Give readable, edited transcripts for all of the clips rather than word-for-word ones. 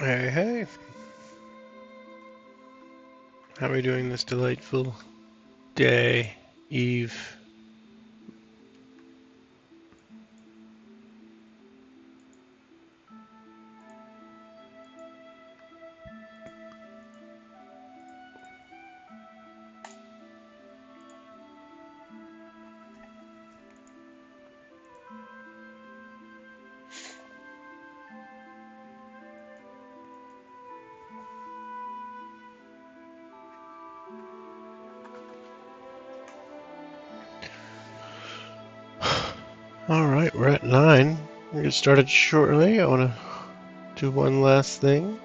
Hey, hey. How are we doing this delightful day, eve? Alright, we're at 9. We're gonna start it shortly. I wanna do one last thing.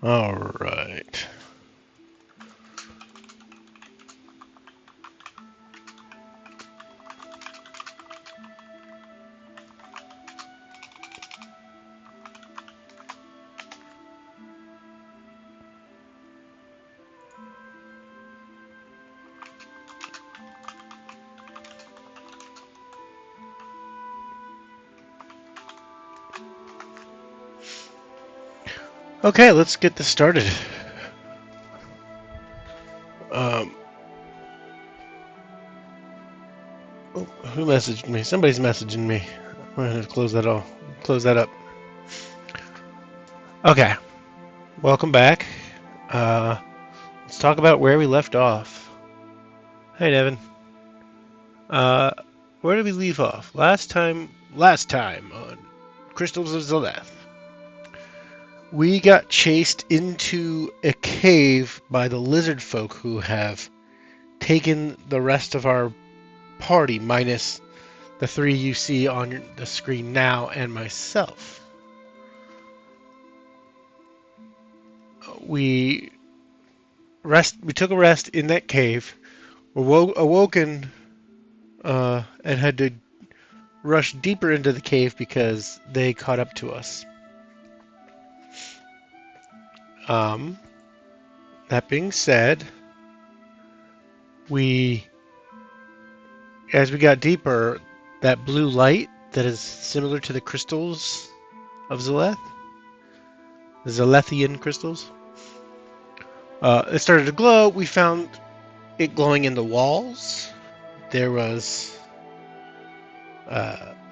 Alright. Okay, let's get this started. Um, oh, who messaged me? Somebody's messaging me. I'm gonna close that all. Close that up. Okay, welcome back. Let's talk about where we left off. Hey, Devin. Uh, where did we leave off? Last time on Crystals of Zeleth, we got chased into a cave by the lizard folk who have taken the rest of our party, minus the 3 you see on the screen now and myself. We took a rest in that cave, awoken, and had to rush deeper into the cave because they caught up to us. Um, that being said, as we got deeper, that blue light that is similar to the crystals of Zeleth, the Zelethian crystals, it started to glow. We found it glowing in the walls. There was,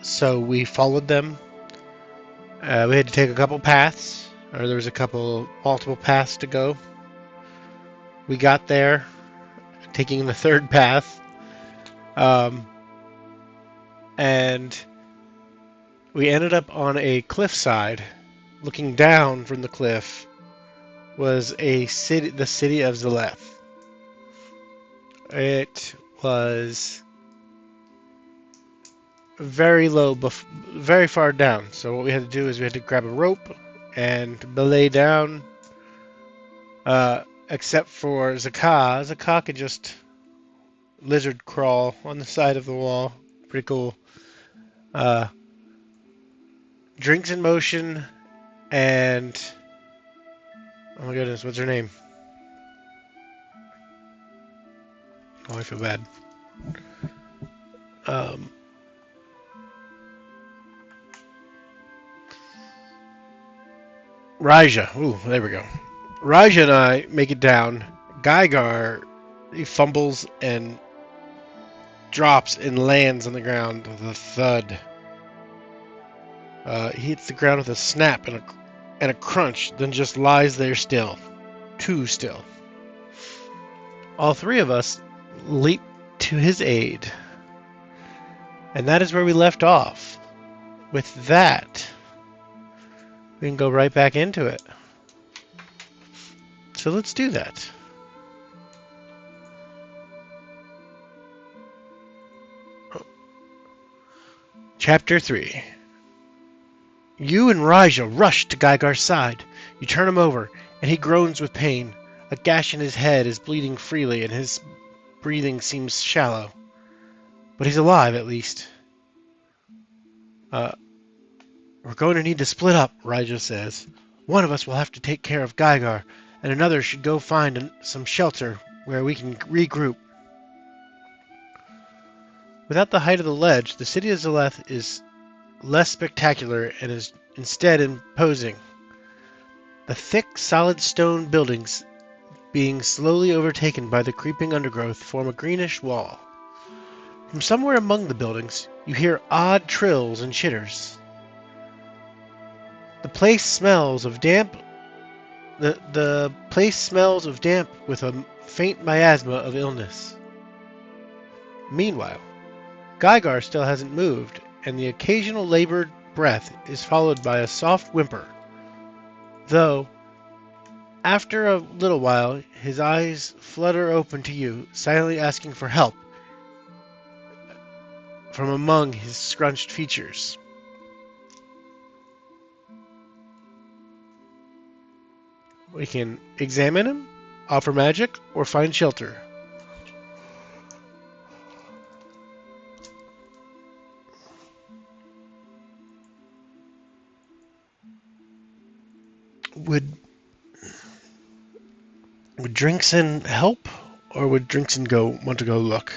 so we followed them. We had to take a couple paths, or there was multiple paths to go. We got there, taking the third path, and we ended up on a cliffside. Looking down from the cliff was the city of Zeleth. It was very low, very far down. So what we had to do is we had to grab a rope and belay down. Except for Zakah. Zakah could just lizard crawl on the side of the wall. Pretty cool. Drinks in motion and oh my goodness, what's her name? Oh, I feel bad. Raja. Ooh, there we go. Raja and I make it down. Gygar, he fumbles and drops and lands on the ground with a thud. He hits the ground with a snap and a crunch, then just lies there still. Too still. All 3 of us leap to his aid. And that is where we left off. With that, we can go right back into it. So let's do that. Chapter 3. You and Raja rush to Geigar's side. You turn him over, and he groans with pain. A gash in his head is bleeding freely, and his breathing seems shallow. But he's alive, at least. We're going to need to split up, Raja says. One of us will have to take care of Geigar, and another should go find some shelter where we can regroup. Without the height of the ledge, the city of Zeleth is less spectacular and is instead imposing. The thick, solid stone buildings, being slowly overtaken by the creeping undergrowth, form a greenish wall. From somewhere among the buildings, you hear odd trills and chitters. The place smells of damp. The place smells of damp with a faint miasma of illness. Meanwhile, Geigar still hasn't moved, and the occasional labored breath is followed by a soft whimper. Though, after a little while, his eyes flutter open to you, silently asking for help from among his scrunched features. We can examine him, offer magic, or find shelter. Would Drinkson help, or would Drinkson want to go look?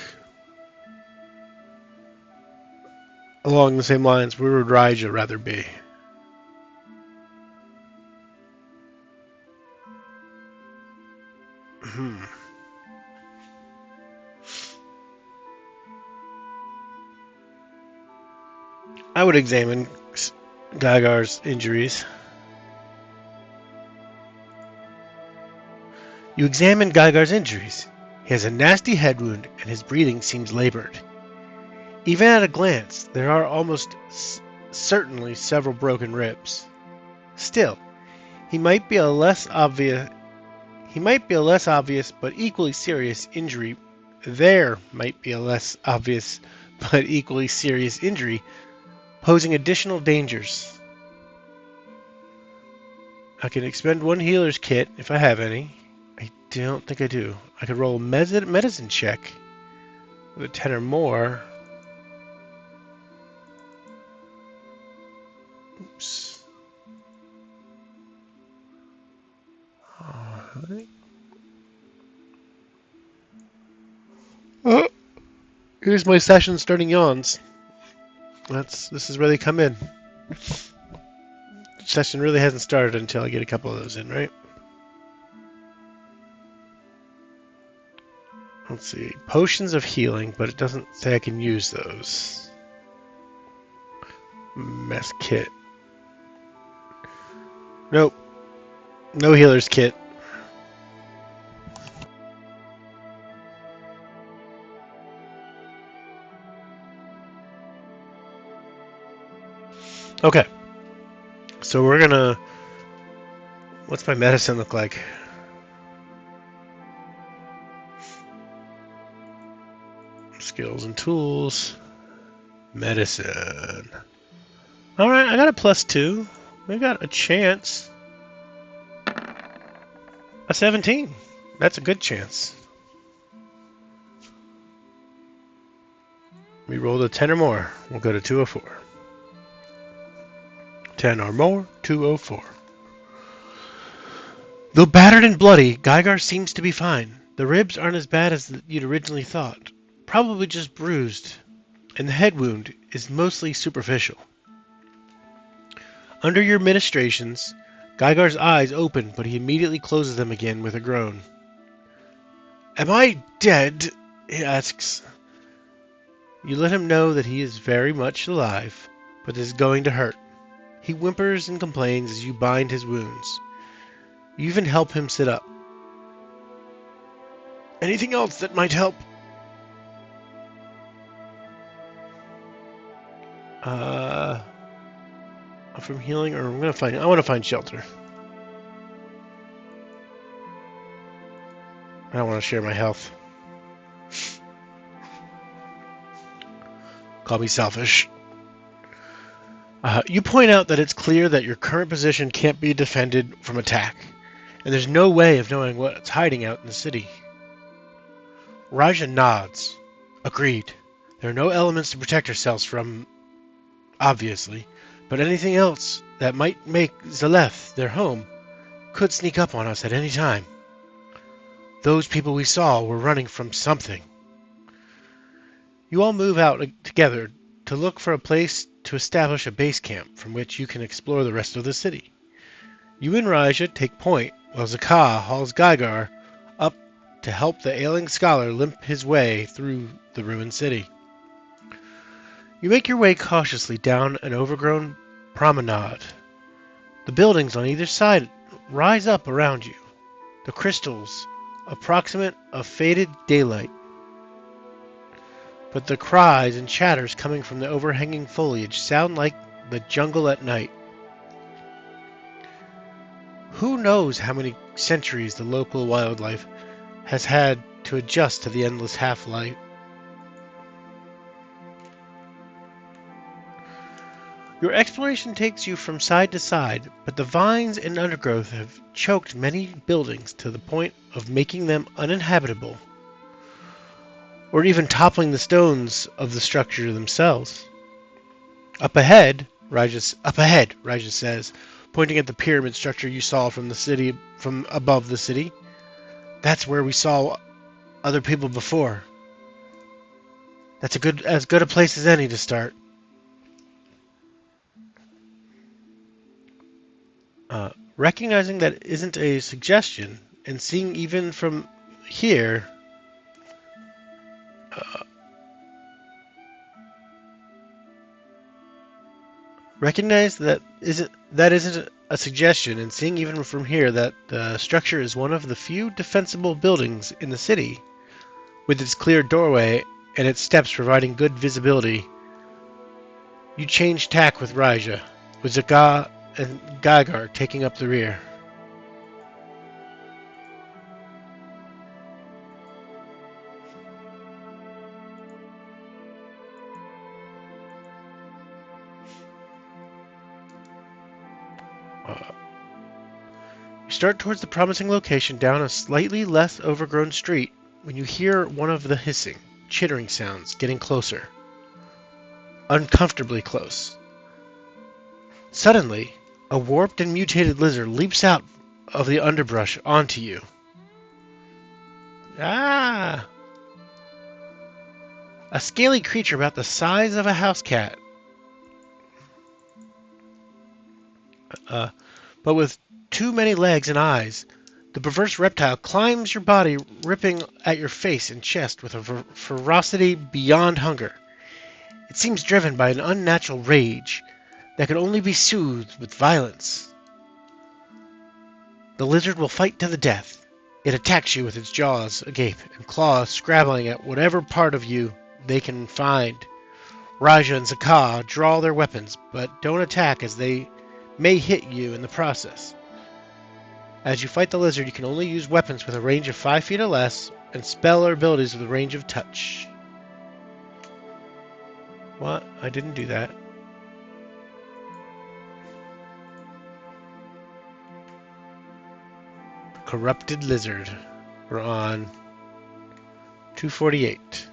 Along the same lines, where would Raja rather be? I would examine Geigar's injuries. You examine Geigar's injuries. He has a nasty head wound, and his breathing seems labored. Even at a glance, there are almost certainly several broken ribs. Still, he might be a less obvious but equally serious injury. There might be a less obvious but equally serious injury, posing additional dangers. I can expend one healer's kit if I have any. I don't think I do. I could roll a medicine check with a 10 or more. Oops. Alright. Oh, here's my session starting yawns. This is where they come in. Session really hasn't started until I get a couple of those in, right? Let's see. Potions of healing, but it doesn't say I can use those. Mess kit. Nope. No healer's kit. Okay. So we're gonna... What's my medicine look like? Skills and tools. Medicine. Alright, I got a +2. We got a chance. A 17. That's a good chance. We rolled a 10 or more. We'll go to 204. 10 or more, 204. Though battered and bloody, Geigar seems to be fine. The ribs aren't as bad as you'd originally thought. Probably just bruised. And the head wound is mostly superficial. Under your ministrations, Geigar's eyes open, but he immediately closes them again with a groan. Am I dead? He asks. You let him know that he is very much alive, but this is going to hurt. He whimpers and complains as you bind his wounds. You even help him sit up. Anything else that might help? From healing, or I want to find shelter. I don't want to share my health. Call me selfish. You point out that it's clear that your current position can't be defended from attack, and there's no way of knowing what's hiding out in the city. Raja nods. Agreed. There are no elements to protect ourselves from, obviously, but anything else that might make Zaleth their home could sneak up on us at any time. Those people we saw were running from something. You all move out together to look for a place to establish a base camp from which you can explore the rest of the city. You and Raja take point while Zakah hauls Gygar up to help the ailing scholar limp his way through the ruined city. You make your way cautiously down an overgrown promenade. The buildings on either side rise up around you, the crystals approximate a faded daylight. But the cries and chatters coming from the overhanging foliage sound like the jungle at night. Who knows how many centuries the local wildlife has had to adjust to the endless half-light. Your exploration takes you from side to side, but the vines and undergrowth have choked many buildings to the point of making them uninhabitable, or even toppling the stones of the structure themselves. Up ahead, Raja says, pointing at the pyramid structure you saw from above the city. That's where we saw other people before. That's as good a place as any to start. Recognizing that isn't a suggestion, and seeing even from here, recognize that isn't a suggestion, and seeing even from here that the structure is one of the few defensible buildings in the city, with its clear doorway and its steps providing good visibility, you change tack with Raja, with Zaga and Gygar taking up the rear. You start towards the promising location down a slightly less overgrown street when you hear one of the hissing, chittering sounds getting closer. Uncomfortably close. Suddenly, a warped and mutated lizard leaps out of the underbrush onto you. Ah! A scaly creature about the size of a house cat. But with too many legs and eyes, the perverse reptile climbs your body, ripping at your face and chest with a ferocity beyond hunger. It seems driven by an unnatural rage that can only be soothed with violence. The lizard will fight to the death. It attacks you with its jaws agape and claws scrabbling at whatever part of you they can find. Raja and Zakah draw their weapons, but don't attack as they may hit you in the process. As you fight the lizard, you can only use weapons with a range of 5 feet or less, and spell or abilities with a range of touch. What? I didn't do that. Corrupted Lizard. We're on 248.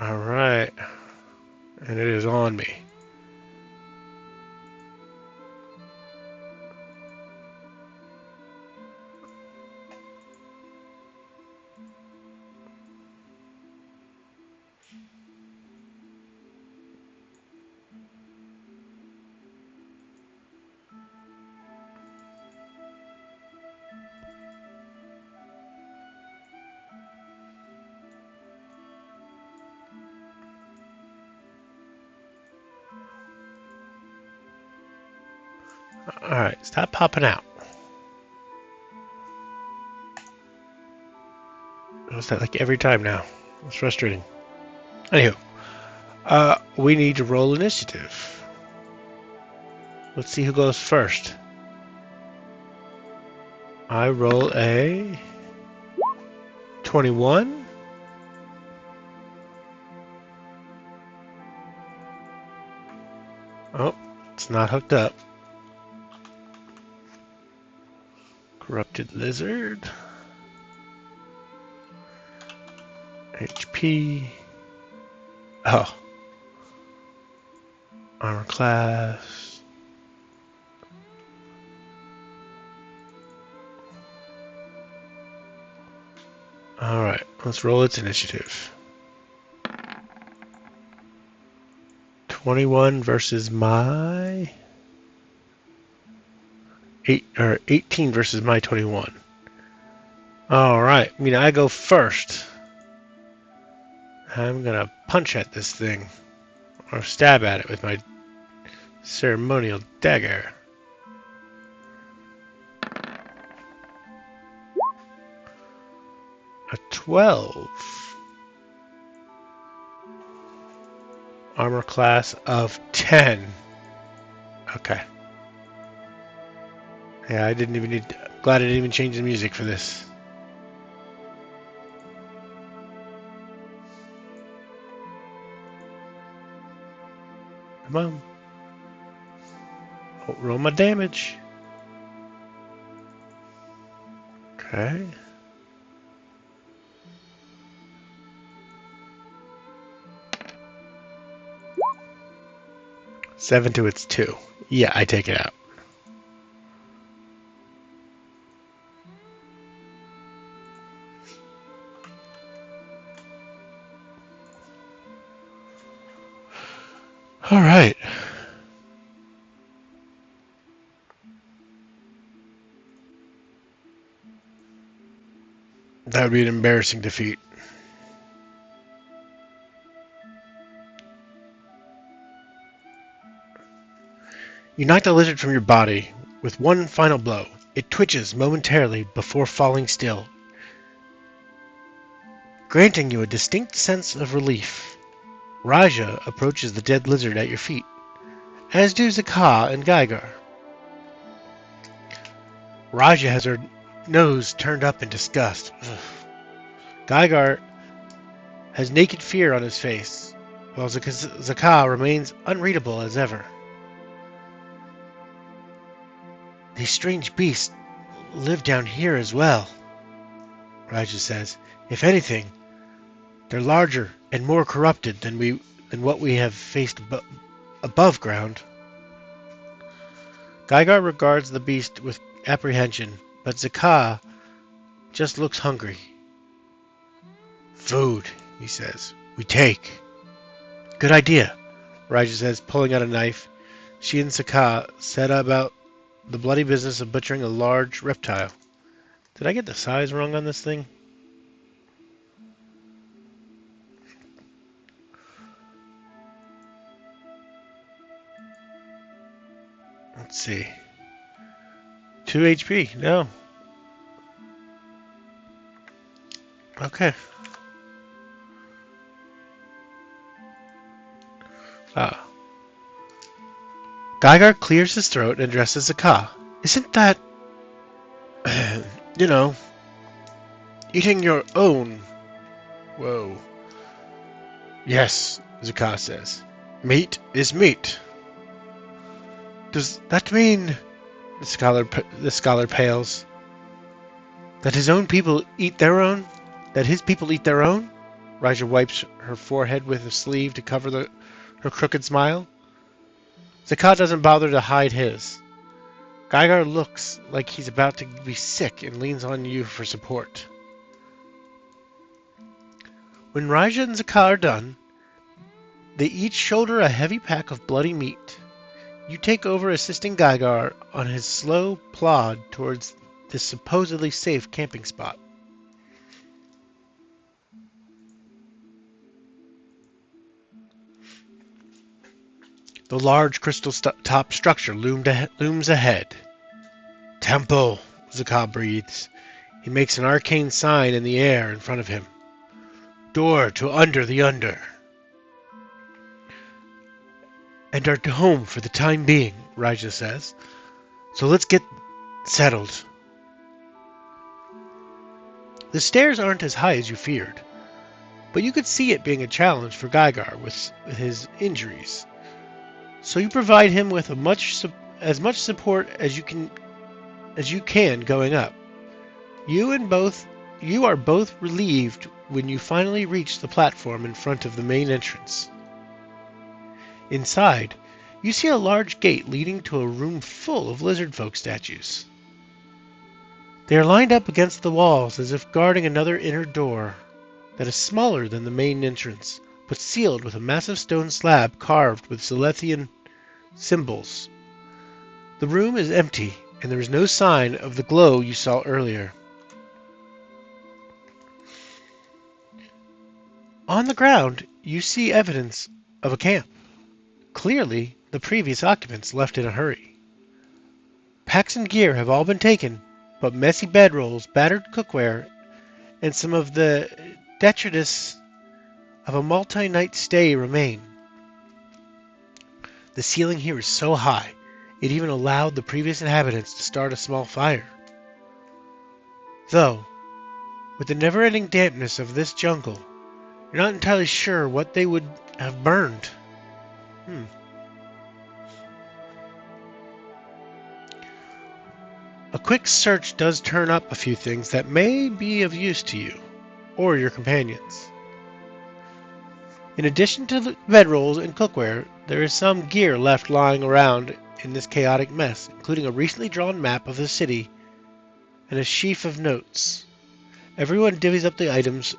Alright. And it is on me. Alright, stop popping out. What's that like every time now? It's frustrating. Anywho, we need to roll initiative. Let's see who goes first. I roll a 21. Oh, it's not hooked up. Corrupted lizard. HP. Oh. Armor class. Alright, let's roll its initiative. 21 versus my 18 versus my 21. Alright, I go first. I'm gonna punch at this thing. Or stab at it with my ceremonial dagger. A 12. Armor class of 10. Okay. Yeah, I didn't even need... Glad I didn't even change the music for this. Come on. Oh, roll my damage. Okay. Seven to its 2. Yeah, I take it out. All right. That would be an embarrassing defeat. You knock the lizard from your body with one final blow. It twitches momentarily before falling still, granting you a distinct sense of relief. Raja approaches the dead lizard at your feet, as do Zakah and Geiger. Raja has her nose turned up in disgust. Ugh. Geiger has naked fear on his face, while Zakah remains unreadable as ever. These strange beasts live down here as well, Raja says. If anything, they're larger and more corrupted than what we have faced above ground. Geiger regards the beast with apprehension, but Zakah just looks hungry. Food, he says. We take. Good idea, Raja says, pulling out a knife. She and Zakah set about the bloody business of butchering a large reptile. Did I get the size wrong on this thing? Let's see. 2 HP. No. Okay. Geiger clears his throat and addresses Zakah. Isn't that, you know, eating your own? Whoa. Yes, Zakah says. Meat is meat. Does that mean, the scholar pales, that his own people eat their own? That his people eat their own? Raja wipes her forehead with a sleeve to cover her crooked smile. Zakah doesn't bother to hide his. Geiger looks like he's about to be sick and leans on you for support. When Raja and Zakah are done, they each shoulder a heavy pack of bloody meat. You take over assisting Geiger on his slow plod towards this supposedly safe camping spot. The large crystal top structure looms ahead. Temple, Zakah breathes. He makes an arcane sign in the air in front of him. Door to under the under. And our home for the time being, Raja says. So let's get settled. The stairs aren't as high as you feared, but you could see it being a challenge for Gygar with his injuries. So you provide him with as much support as you can going up. You and both you are both relieved when you finally reach the platform in front of the main entrance. Inside, you see a large gate leading to a room full of lizard folk statues. They are lined up against the walls as if guarding another inner door that is smaller than the main entrance, but sealed with a massive stone slab carved with Zelethian symbols. The room is empty, and there is no sign of the glow you saw earlier. On the ground, you see evidence of a camp. Clearly, the previous occupants left in a hurry. Packs and gear have all been taken, but messy bedrolls, battered cookware, and some of the detritus of a multi-night stay remain. The ceiling here is so high, it even allowed the previous inhabitants to start a small fire. Though, with the never-ending dampness of this jungle, you're not entirely sure what they would have burned. A quick search does turn up a few things that may be of use to you, or your companions. In addition to the bedrolls and cookware, there is some gear left lying around in this chaotic mess, including a recently drawn map of the city and a sheaf of notes. Everyone divvies up the items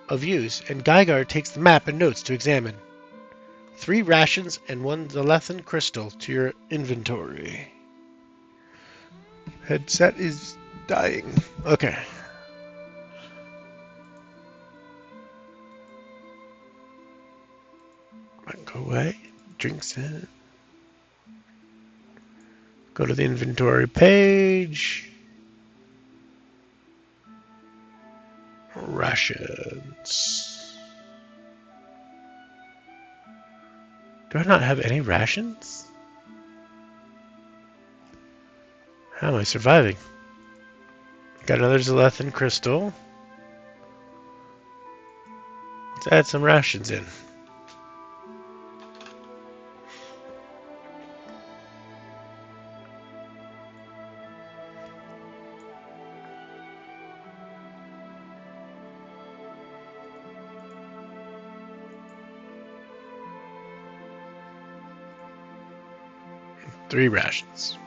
of use, and Gygar takes the map and notes to examine. 3 rations and 1 Zelethan crystal to your inventory. Headset is dying. Okay. Go away. Drinks in. Go to the inventory page. Rations. Do I not have any rations? How am I surviving? Got another Zelethan crystal. Let's add some rations in. Three rations.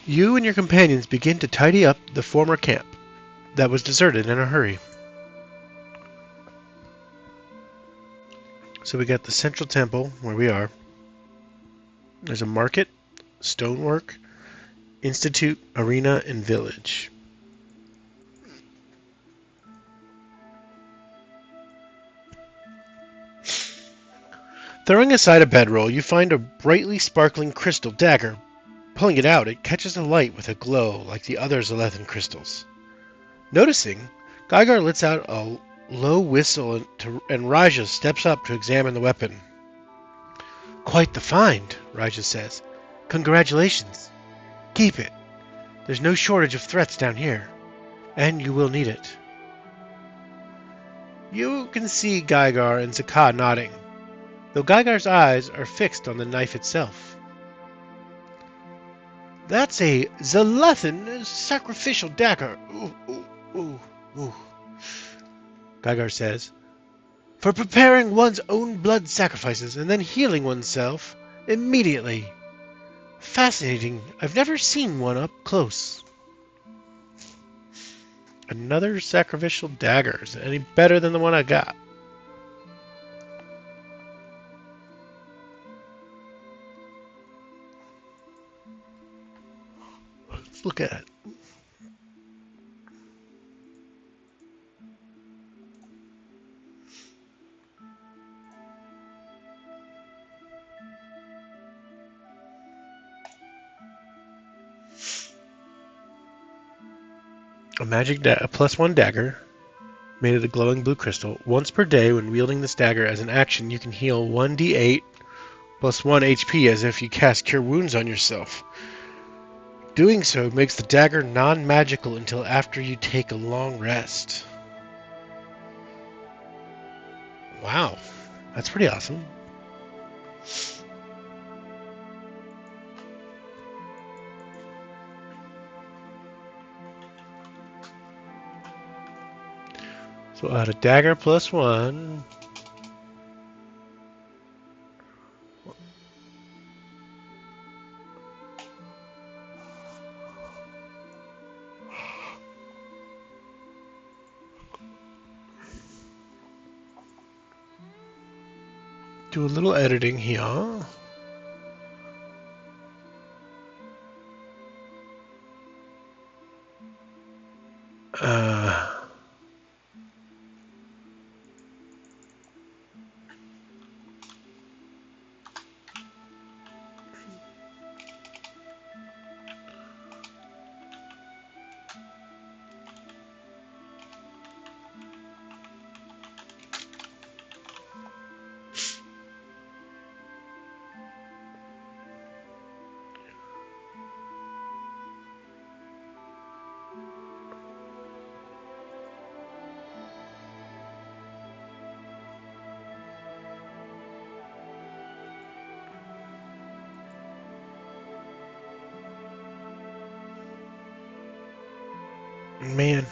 You and your companions begin to tidy up the former camp that was deserted in a hurry. So we got the central temple where we are. There's a market, stonework, institute, arena, and village. Throwing aside a bedroll, you find a brightly sparkling crystal dagger. Pulling it out, it catches the light with a glow like the other Zelethan crystals. Noticing, Gygar lets out a low whistle and Raja steps up to examine the weapon. Quite the find, Raja says. Congratulations. Keep it. There's no shortage of threats down here, and you will need it. You can see Gygar and Zakah nodding, though Gygar's eyes are fixed on the knife itself. That's a Zelethan sacrificial dagger. Ooh. Gygar says. For preparing one's own blood sacrifices and then healing oneself immediately. Fascinating. I've never seen one up close. Another sacrificial dagger. Is it any better than the one I got? Let's look at it. A +1 dagger made of the glowing blue crystal. Once per day, when wielding this dagger as an action, you can heal 1d8 plus 1 HP as if you cast Cure Wounds on yourself. Doing so makes the dagger non-magical until after you take a long rest. Wow, that's pretty awesome. So add a dagger +1. Do a little editing here. Uh, man.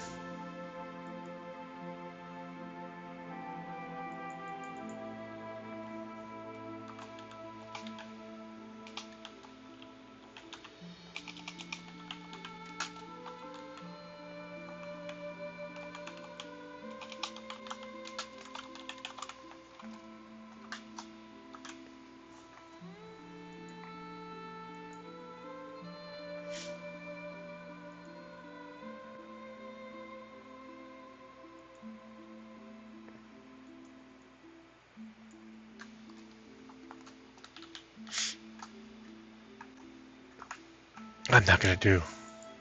I'm not gonna do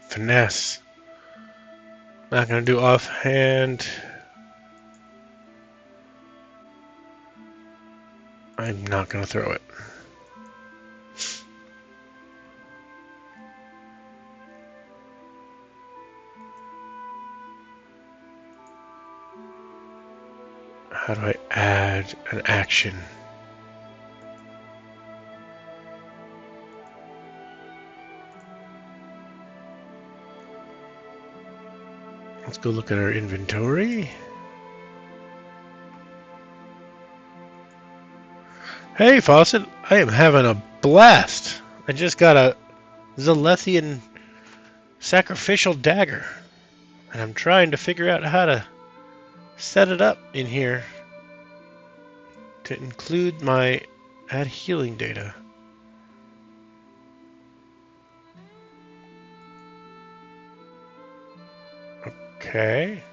finesse. Not gonna do offhand. I'm not gonna throw it. How do I add an action? Let's go look at our inventory. Hey, Fawcett, I am having a blast. I just got a Zalethian sacrificial dagger, and I'm trying to figure out how to set it up in here to include my add healing data. Okay.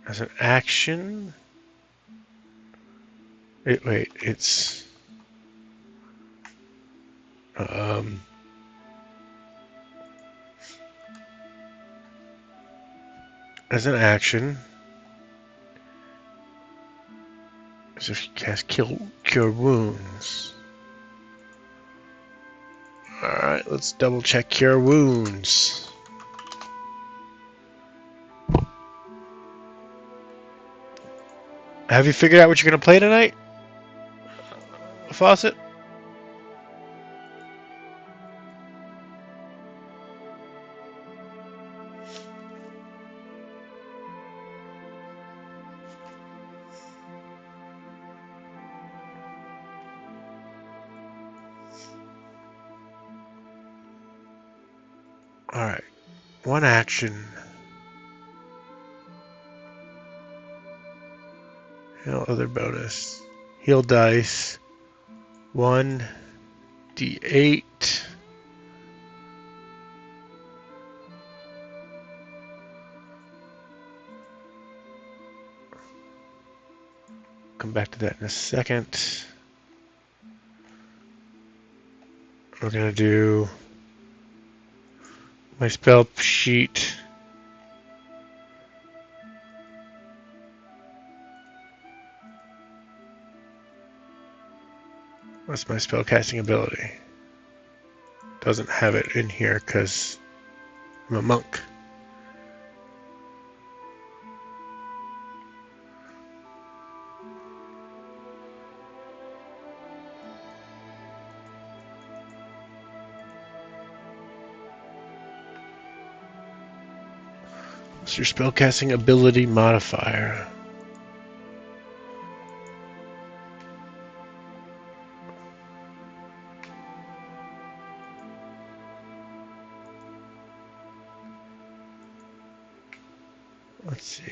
As an action. Wait, it's um as an action. As if you cast Cure Wounds. Alright, let's double check Cure Wounds. Have you figured out what you're going to play tonight, Fawcett? Alright, one action. Heal other bonus. Heal dice. 1d8. Come back to that in a second. We're going to do my spell sheet. What's my spellcasting ability? Doesn't have it in here because I'm a monk. What's your spellcasting ability modifier? Let's see.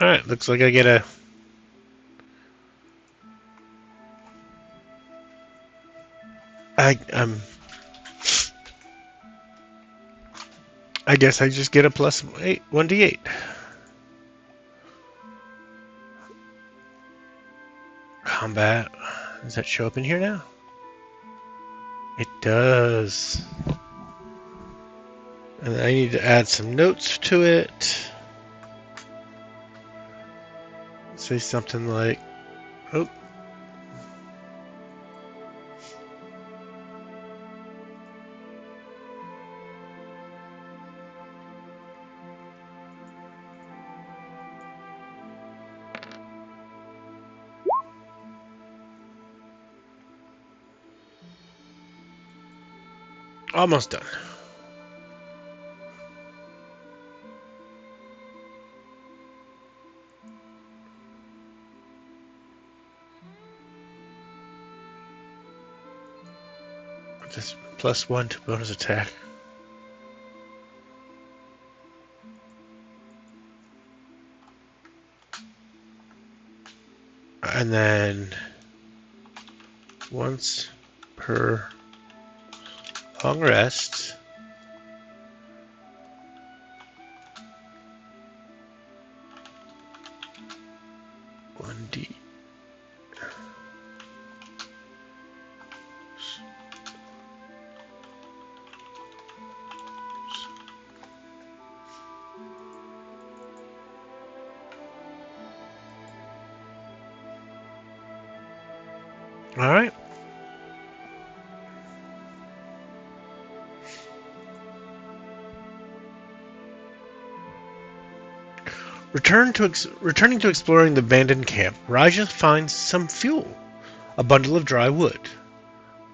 Alright, looks like I get a... I guess I just get a plus 8, 1d8. Combat. Does that show up in here now? It does. And I need to add some notes to it. Say something like, oh. Almost done. Just +1 to bonus attack. And then once per long rest, one D. All right. Returning to exploring the abandoned camp, Raja finds some fuel, a bundle of dry wood.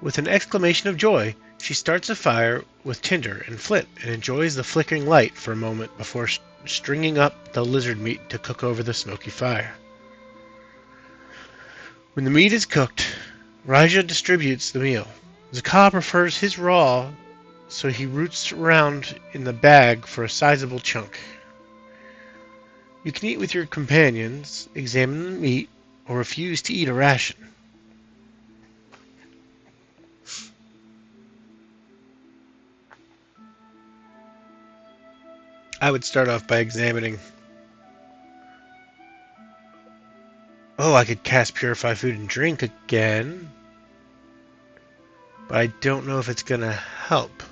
With an exclamation of joy, she starts a fire with tinder and flint and enjoys the flickering light for a moment before stringing up the lizard meat to cook over the smoky fire. When the meat is cooked, Raja distributes the meal. Zakah prefers his raw, so he roots around in the bag for a sizable chunk. You can eat with your companions, examine the meat, or refuse to eat a ration. I would start off by examining. Oh, I could cast Purify Food and Drink again. But I don't know if it's going to help.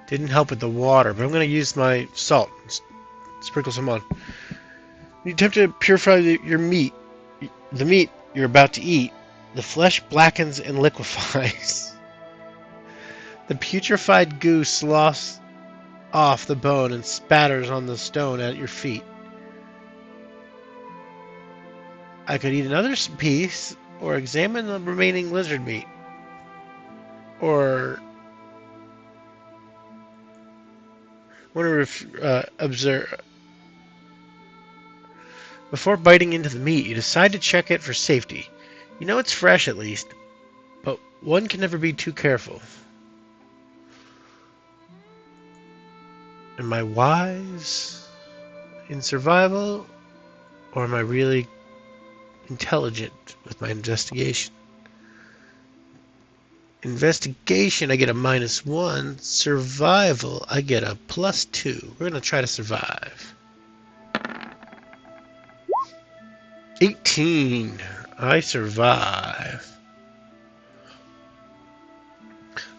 Didn't help with the water, but I'm going to use my salt. Sprinkle some on. When you attempt to purify your meat, the meat you're about to eat, the flesh blackens and liquefies. The putrefied goo sloughs off the bone and spatters on the stone at your feet. I could eat another piece, or examine the remaining lizard meat. Or want to observe. Before biting into the meat, you decide to check it for safety. You know it's fresh at least, but one can never be too careful. Am I wise in survival, or am I really intelligent with my investigation? Investigation, I get a -1. Survival, I get a +2. We're going to try to survive. 18. I survive.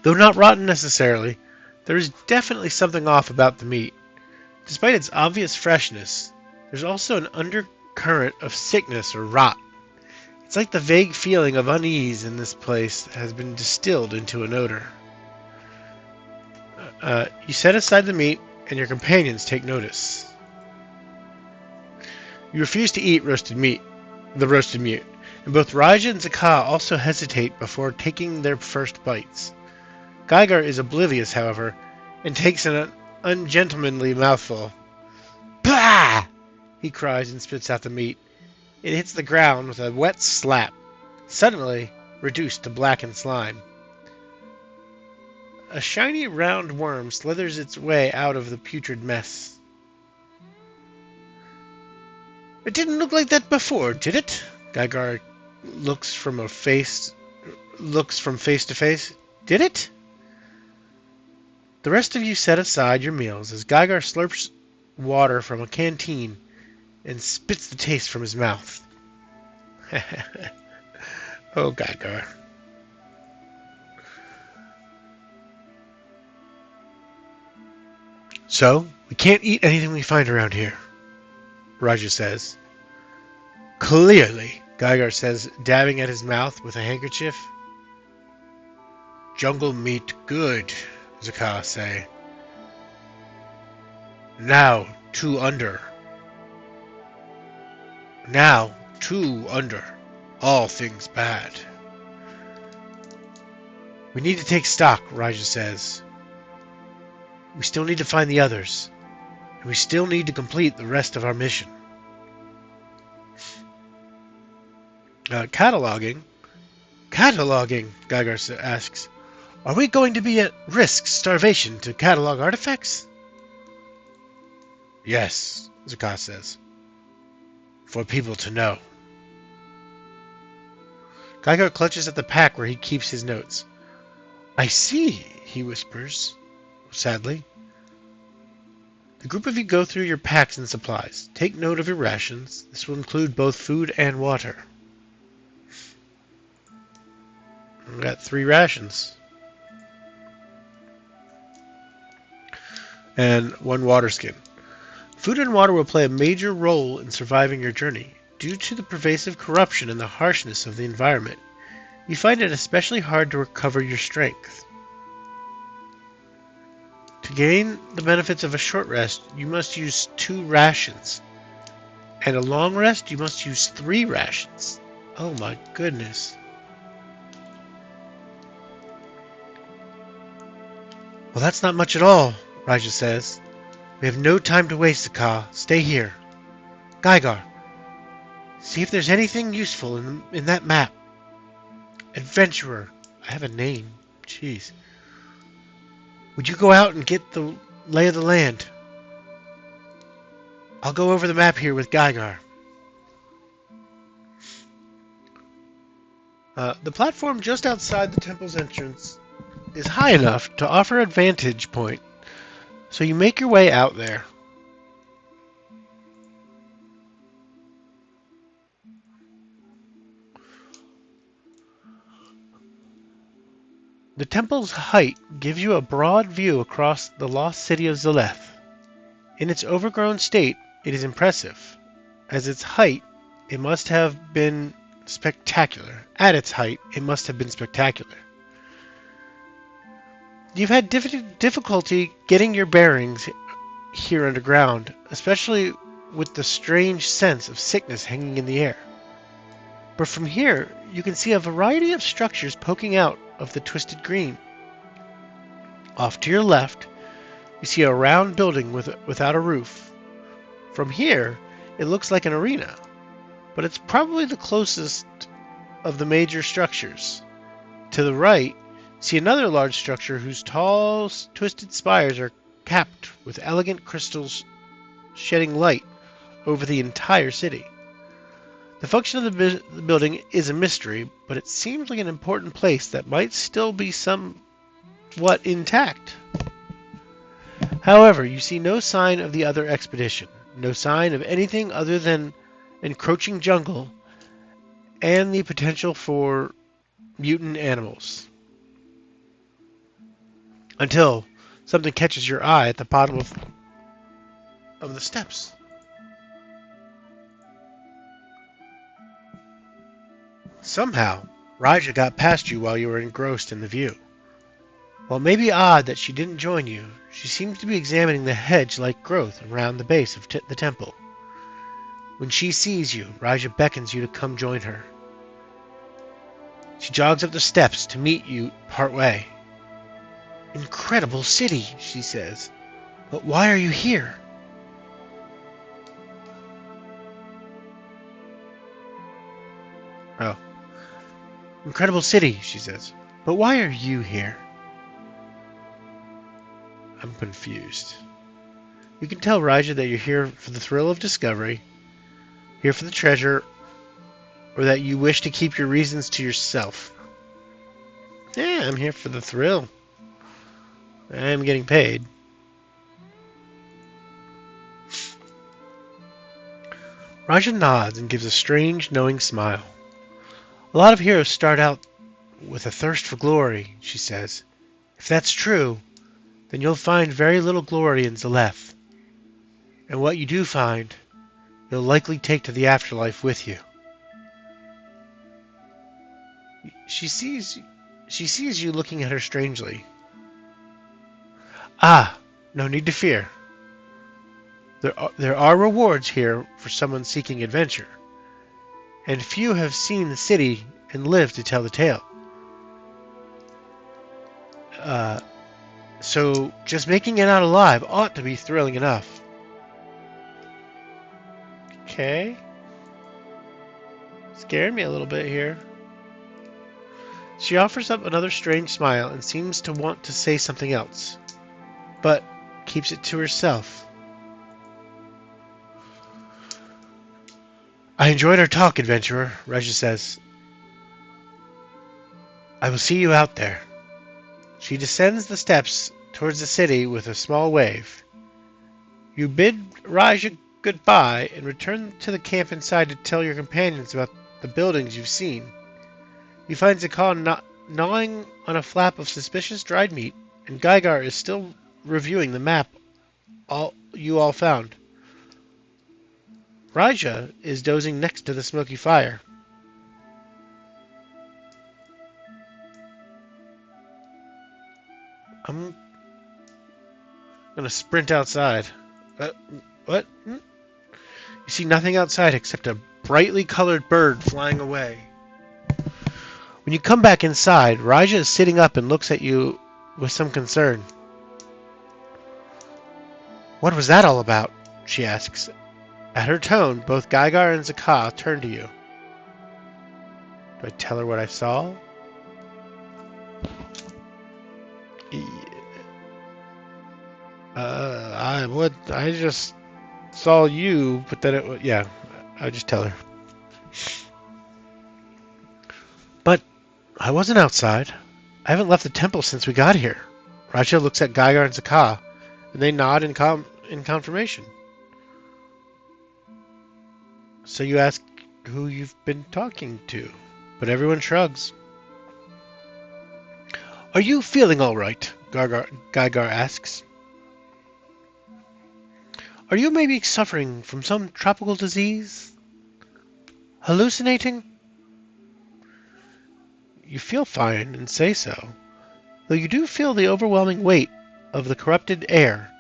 Though not rotten necessarily, there is definitely something off about the meat. Despite its obvious freshness, there's also an undercurrent of sickness or rot. It's like the vague feeling of unease in this place has been distilled into an odor. You set aside the meat, and your companions take notice. You refuse to eat the roasted meat, and both Raja and Zakah also hesitate before taking their first bites. Geiger is oblivious, however, and takes an ungentlemanly mouthful. Bah! He cries and spits out the meat. It hits the ground with a wet slap, suddenly reduced to blackened slime. A shiny round worm slithers its way out of the putrid mess. It didn't look like that before, did it? Geiger looks from face to face. Did it? The rest of you set aside your meals as Geiger slurps water from a canteen and spits the taste from his mouth. Oh, Geiger. So, we can't eat anything we find around here, Raja says. Clearly, Geiger says, dabbing at his mouth with a handkerchief. Jungle meat good, Zakah say. Now, 2 under. Now, 2 under. All things bad. We need to take stock, Raja says. We still need to find the others. And we still need to complete the rest of our mission. Cataloging, Geiger asks. Are we going to be at risk starvation to catalog artifacts? Yes, Zakah says. For people to know. Geiger clutches at the pack where he keeps his notes. I see, he whispers, sadly. The group of you go through your packs and supplies. Take note of your rations. This will include both food and water. We've got 3 rations. And 1 water skin. Food and water will play a major role in surviving your journey. Due to the pervasive corruption and the harshness of the environment, you find it especially hard to recover your strength. To gain the benefits of a short rest, you must use 2 rations. And a long rest, you must use 3 rations. Oh my goodness. Well, that's not much at all, Raja says. We have no time to waste, Zakah. Stay here. Geiger, see if there's anything useful in that map. Adventurer. I have a name. Jeez. Would you go out and get the lay of the land? I'll go over the map here with Geiger. The platform just outside the temple's entrance is high enough to offer a vantage point, so you make your way out there. The temple's height gives you a broad view across the lost city of Zaleth. In its overgrown state, it is impressive. At its height, it must have been spectacular. You've had difficulty getting your bearings here underground, especially with the strange sense of sickness hanging in the air. But from here, you can see a variety of structures poking out of the twisted green. Off to your left, you see a round building without a roof. From here, it looks like an arena, but it's probably the closest of the major structures. To the right, see another large structure whose tall, twisted spires are capped with elegant crystals shedding light over the entire city. The function of the building is a mystery, but it seems like an important place that might still be somewhat intact. However, you see no sign of the other expedition, no sign of anything other than encroaching jungle and the potential for mutant animals. Until something catches your eye at the bottom of the steps. Somehow, Raja got past you while you were engrossed in the view. While it may be odd that she didn't join you, she seems to be examining the hedge-like growth around the base of the temple. When she sees you, Raja beckons you to come join her. She jogs up the steps to meet you partway. Incredible city, she says. But why are you here? Oh. Incredible city, she says. But why are you here? I'm confused. You can tell Raja that you're here for the thrill of discovery, here for the treasure, or that you wish to keep your reasons to yourself. Yeah, I'm here for the thrill. I am getting paid. Raja nods and gives a strange, knowing smile. A lot of heroes start out with a thirst for glory, she says. If that's true, then you'll find very little glory in Zaleth. And what you do find, you'll likely take to the afterlife with you. She sees you looking at her strangely. Ah, no need to fear. There are rewards here for someone seeking adventure, and few have seen the city and lived to tell the tale. So just making it out alive ought to be thrilling enough. Okay. Scared me a little bit here. She offers up another strange smile and seems to want to say something else, but keeps it to herself. I enjoyed our talk, adventurer, Raja says. I will see you out there. She descends the steps towards the city with a small wave. You bid Raja goodbye and return to the camp inside to tell your companions about the buildings you've seen. You find Zakal gnawing on a flap of suspicious dried meat, and Gygar is still reviewing the map you all found. Raja is dozing next to the smoky fire. I'm gonna sprint outside. What? You see nothing outside except a brightly colored bird flying away. When you come back inside, Raja is sitting up and looks at you with some concern. What was that all about? She asks. At her tone, both Gygar and Zakah turn to you. Do I tell her what I saw? I just saw you, but then it, yeah, I'll just tell her. But I wasn't outside. I haven't left the temple since we got here. Raja looks at Gygar and Zakah, and they nod in confirmation. So you ask who you've been talking to, but everyone shrugs. Are you feeling all right? Gygar asks. Are you maybe suffering from some tropical disease? Hallucinating? You feel fine and say so, though you do feel the overwhelming weight of the corrupted air.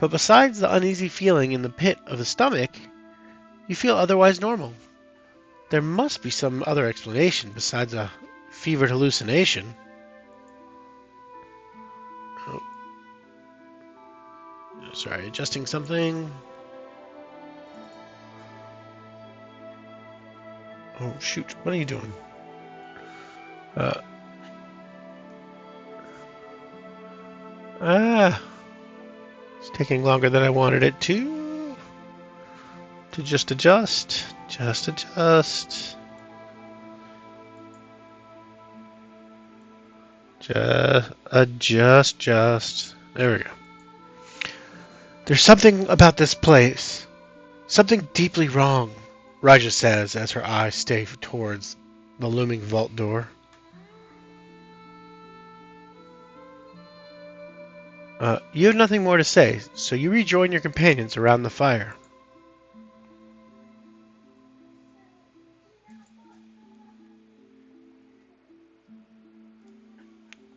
But besides the uneasy feeling in the pit of the stomach, you feel otherwise normal. There must be some other explanation besides a fevered hallucination. Oh. Sorry, adjusting something. Oh, shoot. What are you doing? Ah. It's taking longer than I wanted it to. To just adjust. Just adjust. Just adjust, just. There we go. There's something about this place. Something deeply wrong, Raja says as her eyes stay towards the looming vault door. You have nothing more to say, so you rejoin your companions around the fire.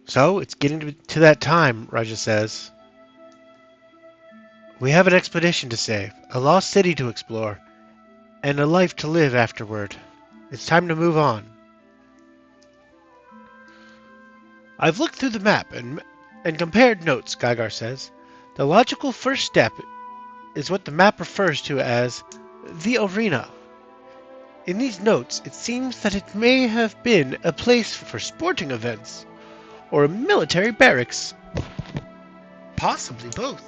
So, it's getting to that time, Raja says. We have an expedition to save, a lost city to explore, and a life to live afterward. It's time to move on. I've looked through the map and compared notes, Gygar says. The logical first step is what the map refers to as the arena. In these notes, it seems that it may have been a place for sporting events, or a military barracks. Possibly both.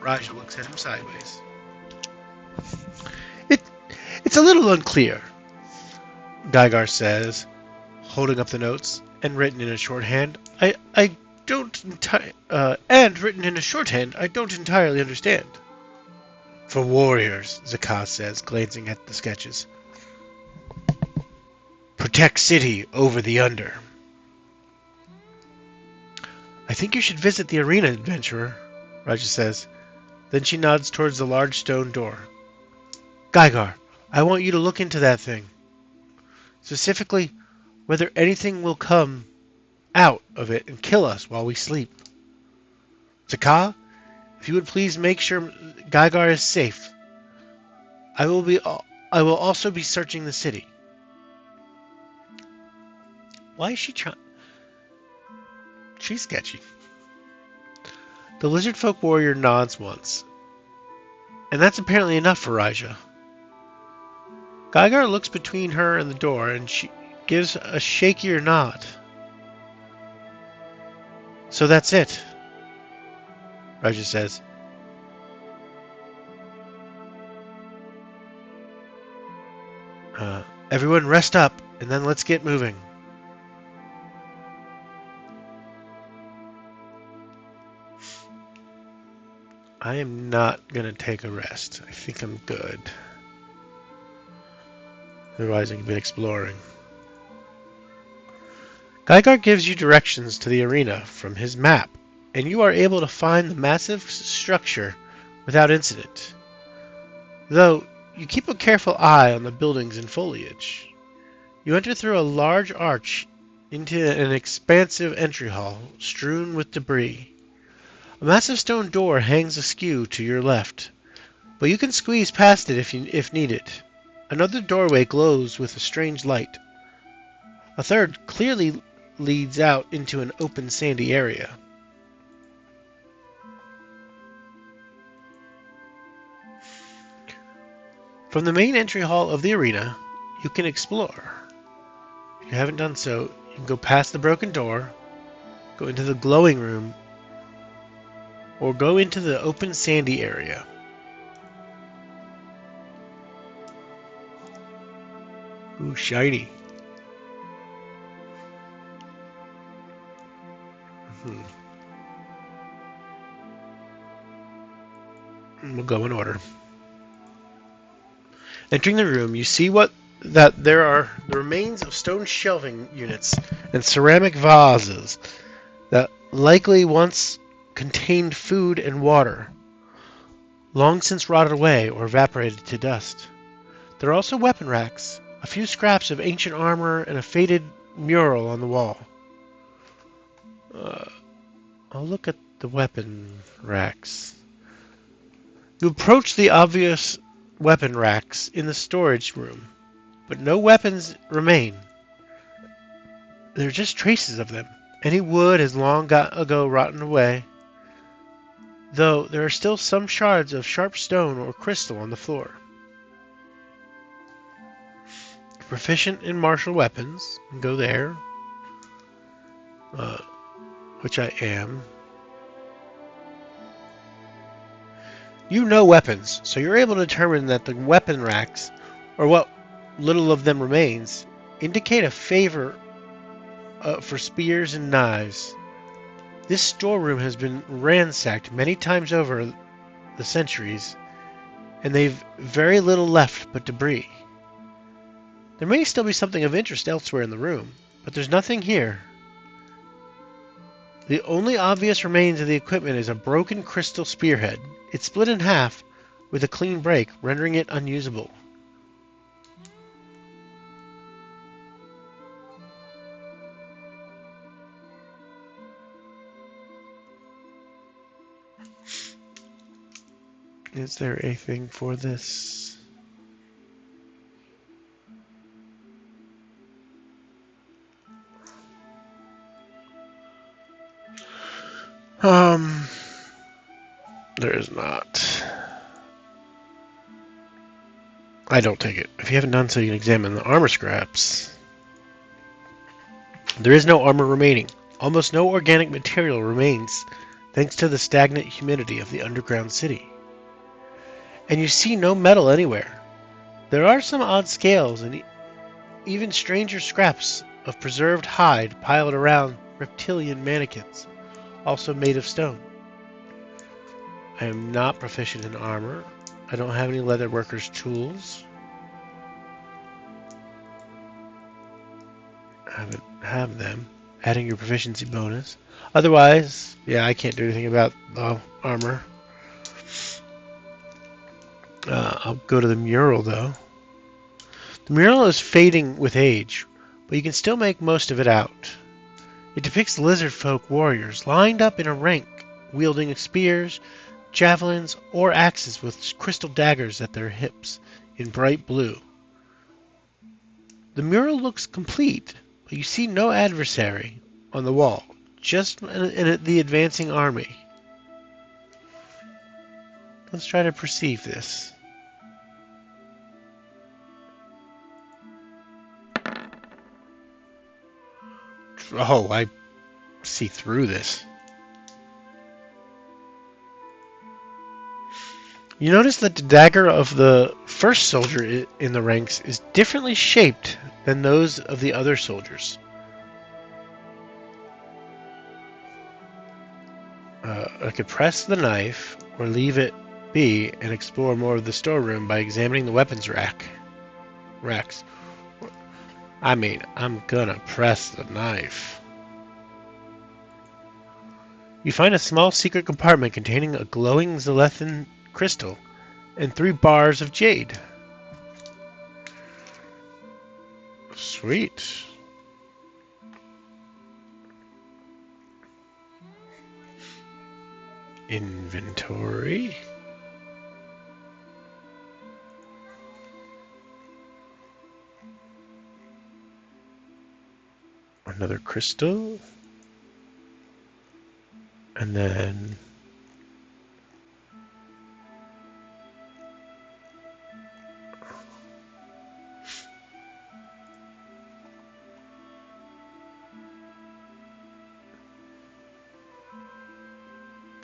Raja looks at him sideways. It's a little unclear, Gygar says, holding up the notes, and written in a shorthand. I don't entirely understand. For warriors, Zakaz says, glancing at the sketches. Protect city over the under. I think you should visit the arena, adventurer, Raja says. Then she nods towards the large stone door. Gygar, I want you to look into that thing. Specifically, whether anything will come out of it and kill us while we sleep. Zakah, if you would please make sure Gygar is safe. I will also be searching the city. Why is she trying? She's sketchy. The lizard folk warrior nods once. And that's apparently enough for Raja. Gygar looks between her and the door, and she gives a shakier nod. So that's it, Raja says. Everyone rest up, and then let's get moving. I am not going to take a rest. I think I'm good. Otherwise I could be exploring. Gygar gives you directions to the arena from his map, and you are able to find the massive structure without incident. Though, you keep a careful eye on the buildings and foliage. You enter through a large arch into an expansive entry hall strewn with debris. A massive stone door hangs askew to your left, but you can squeeze past it if needed. Another doorway glows with a strange light. A third clearly leads out into an open sandy area. From the main entry hall of the arena, you can explore. If you haven't done so, you can go past the broken door, go into the glowing room, or go into the open sandy area. Ooh, shiny. We'll go in order. Entering the room, you see that there are the remains of stone shelving units and ceramic vases that likely once contained food and water, long since rotted away or evaporated to dust. There are also weapon racks, a few scraps of ancient armor, and a faded mural on the wall. I'll look at the weapon racks. You approach the obvious weapon racks in the storage room, but no weapons remain. There are just traces of them. Any wood has long ago rotten away, though there are still some shards of sharp stone or crystal on the floor. Proficient in martial weapons, go there, which I am. You know weapons, so you're able to determine that the weapon racks, or what little of them remains, indicate a favor for spears and knives. This storeroom has been ransacked many times over the centuries, and they've very little left but debris. There may still be something of interest elsewhere in the room, but there's nothing here. The only obvious remains of the equipment is a broken crystal spearhead. It's split in half with a clean break, rendering it unusable. Is there a thing for this? There is not. I don't take it. If you haven't done so, you can examine the armor scraps. There is no armor remaining. Almost no organic material remains, thanks to the stagnant humidity of the underground city. And you see no metal anywhere. There are some odd scales and even stranger scraps of preserved hide piled around reptilian mannequins, also made of stone. I am not proficient in armor. I don't have any leatherworker's tools. I haven't have them. Adding your proficiency bonus. Otherwise, yeah, I can't do anything about armor. I'll go to the mural, though. The mural is fading with age, but you can still make most of it out. It depicts lizard folk warriors lined up in a rank, wielding spears, javelins, or axes with crystal daggers at their hips in bright blue. The mural looks complete, but you see no adversary on the wall, just the advancing army. Let's try to perceive this. Oh, I see through this. You notice that the dagger of the first soldier in the ranks is differently shaped than those of the other soldiers. I could press the knife or leave it be and explore more of the storeroom by examining the weapons racks. I mean, I'm gonna press the knife. You find a small secret compartment containing a glowing Zelethan crystal and 3 bars of jade. Sweet. Inventory. Another crystal. And then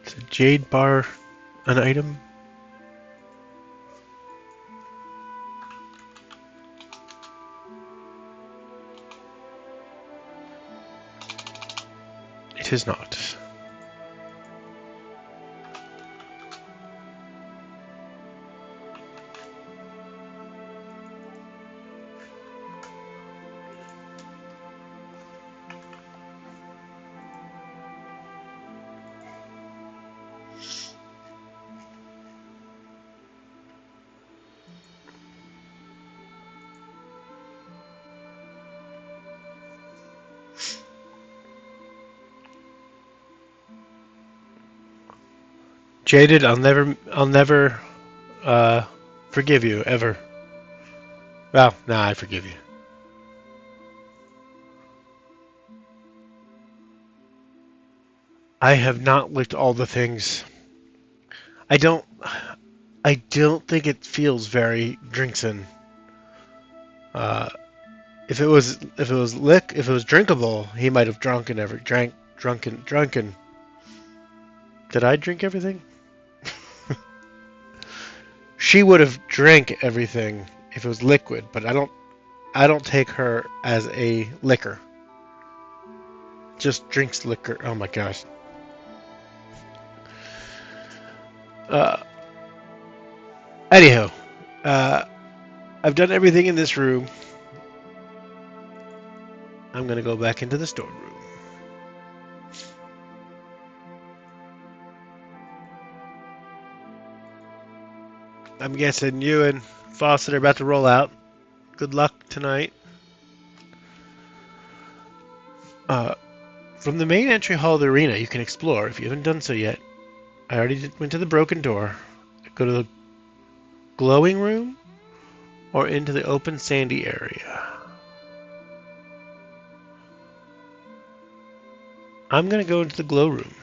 is a jade bar an item? It is not. Jaded, I'll never forgive you ever. Well, nah, I forgive you. I have not licked all the things. I don't think it feels very Drinkson. If it was drinkable, he might have drunken. Did I drink everything? She would have drank everything if it was liquid, but I don't take her as a liquor. Just drinks liquor. Oh my gosh. Uh, anyhow, uh, I've done everything in this room. I'm gonna go back into the storeroom. I'm guessing you and Fawcett are about to roll out. Good luck tonight. Uh, from the main entry hall of the arena, you can explore if you haven't done so yet. I already went to the broken door. Go to the glowing room or into the open sandy area. I'm gonna go into the glow room.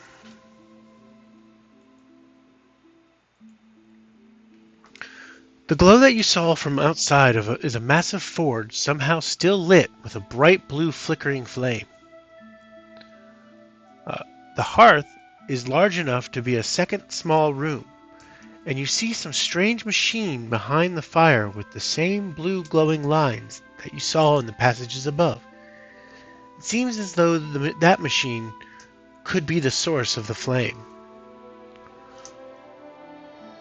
The glow that you saw from outside is a massive forge, somehow still lit with a bright blue flickering flame. Uh, the hearth is large enough to be a second small room, and you see some strange machine behind the fire with the same blue glowing lines that you saw in the passages above. It seems as though that machine could be the source of the flame.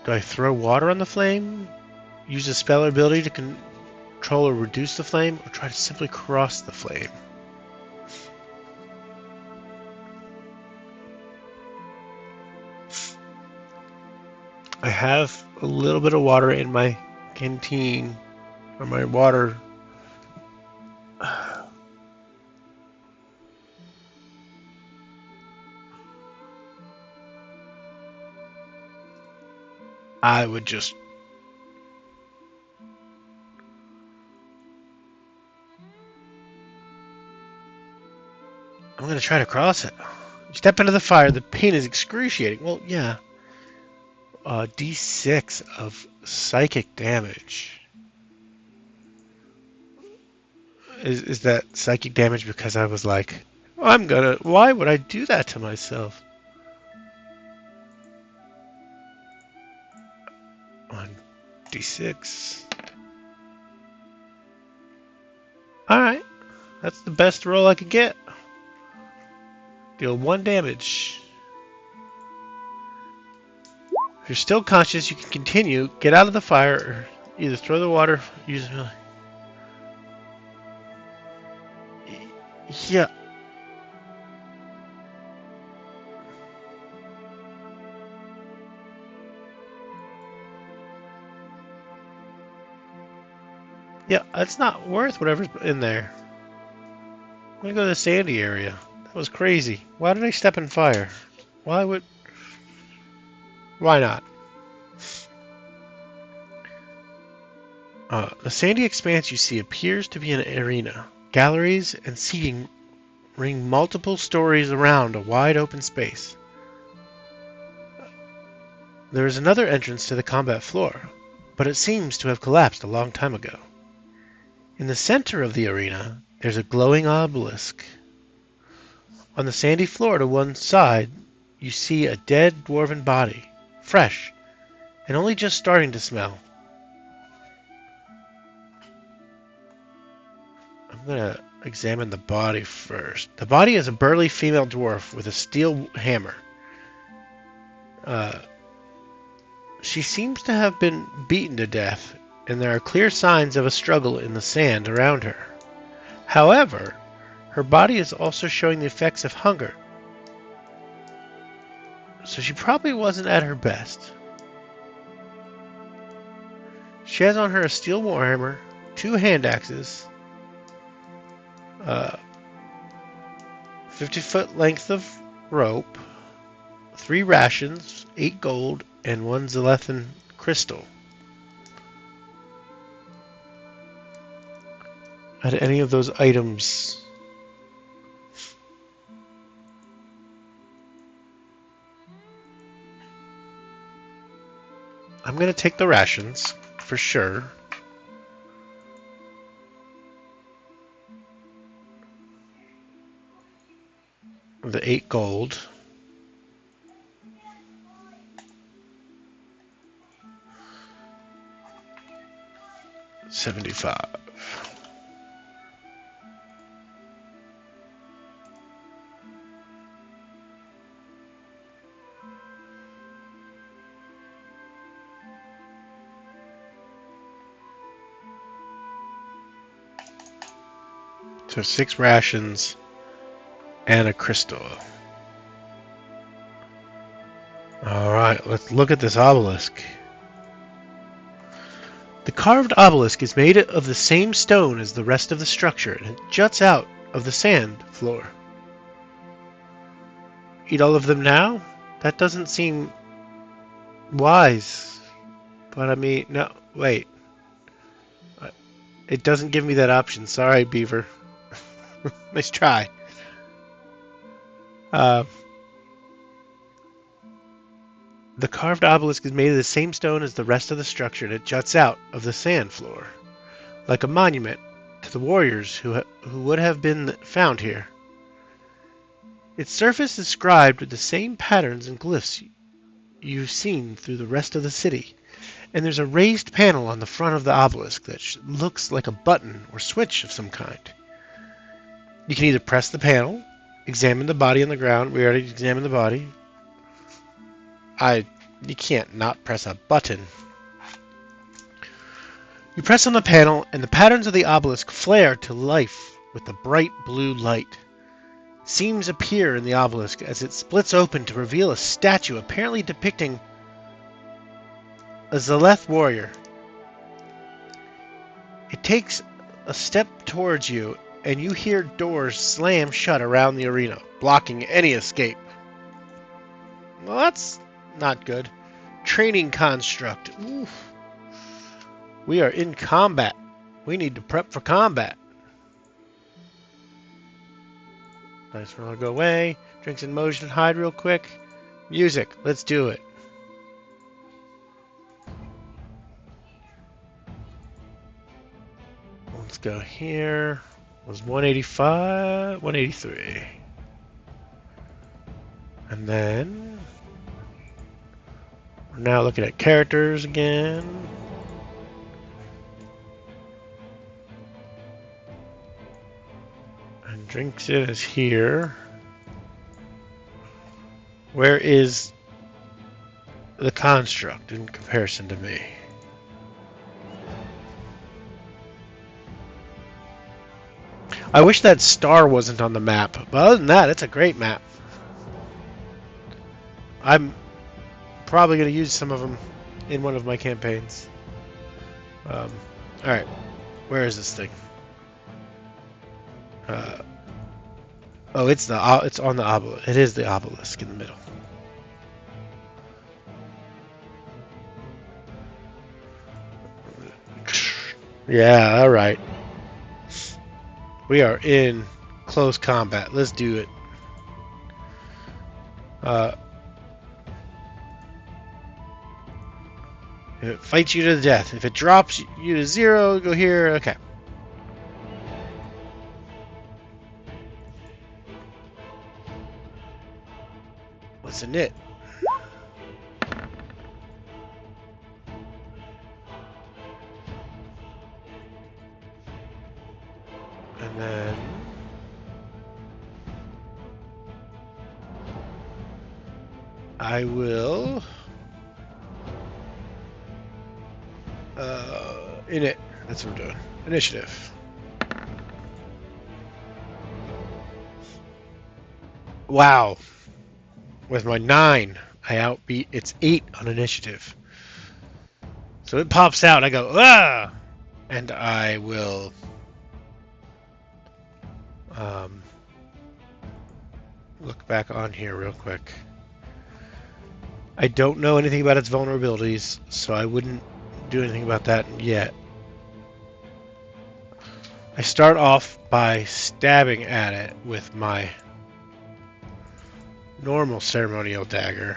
Do I throw water on the flame? Use a spell ability to control or reduce the flame? Or try to simply cross the flame? I have a little bit of water in my canteen, or my water. I would just... I'm going to try to cross it. You step into the fire, the pain is excruciating. Well, yeah. D6 of psychic damage. Is that psychic damage because I was like, why would I do that to myself? On D6. Alright, that's the best roll I could get. Deal 1 damage. If you're still conscious, you can continue, get out of the fire, or either throw the water, use... Yeah. Yeah, it's not worth whatever's in there. I'm gonna go to the sandy area. That was crazy. Why did I step in fire? Why would... Why not? The sandy expanse you see appears to be an arena. Galleries and seating ring multiple stories around a wide open space. There is another entrance to the combat floor, but it seems to have collapsed a long time ago. In the center of the arena, there's a glowing obelisk. On the sandy floor to one side, you see a dead dwarven body, fresh, and only just starting to smell. I'm gonna examine the body first. The body is a burly female dwarf with a steel hammer. She seems to have been beaten to death, and there are clear signs of a struggle in the sand around her. However, her body is also showing the effects of hunger, so she probably wasn't at her best. She has on her a steel warhammer, 2 hand axes, 50-foot length of rope, 3 rations, 8 gold, and 1 Zelethan crystal. Had any of those items... I'm gonna take the rations, for sure. The 8 gold. 75. So 6 rations and a crystal. Alright, let's look at this obelisk. The carved obelisk is made of the same stone as the rest of the structure, and it juts out of the sand floor. Eat all of them now? That doesn't seem wise. But I mean, no, wait. It doesn't give me that option. Sorry, Beaver. Nice try. The carved obelisk is made of the same stone as the rest of the structure, and it juts out of the sand floor, like a monument to the warriors who would have been found here. Its surface is scribed with the same patterns and glyphs you've seen through the rest of the city, and there's a raised panel on the front of the obelisk that looks like a button or switch of some kind. You can either press the panel, examine the body on the ground. We already examined the body. You can't not press a button. You press on the panel, and the patterns of the obelisk flare to life with a bright blue light. Seams appear in the obelisk as it splits open to reveal a statue apparently depicting a Zaleth warrior. It takes a step towards you, and you hear doors slam shut around the arena, blocking any escape. Well, that's not good. Training construct. Oof. We are in combat. We need to prep for combat. Nice roller, go away. Drinks in motion, hide real quick. Music, let's do it. Let's go here. It was 185, 183. And then we're now looking at characters again. And drinks in is here. Where is the construct in comparison to me? I wish that star wasn't on the map, but other than that, it's a great map. I'm probably going to use some of them in one of my campaigns. Alright, where is this thing? Oh, it's on the obelisk. It is the obelisk in the middle. Yeah, alright. We are in close combat. Let's do it. If it fights you to the death. If it drops you to 0, go here. Okay. What's in it? And then I will in it. That's what we're doing. Initiative. Wow. With my 9, I outbeat its 8 on initiative. So it pops out, I go, ah! And I will look back on here real quick. I don't know anything about its vulnerabilities, so I wouldn't do anything about that yet. I start off by stabbing at it with my normal ceremonial dagger.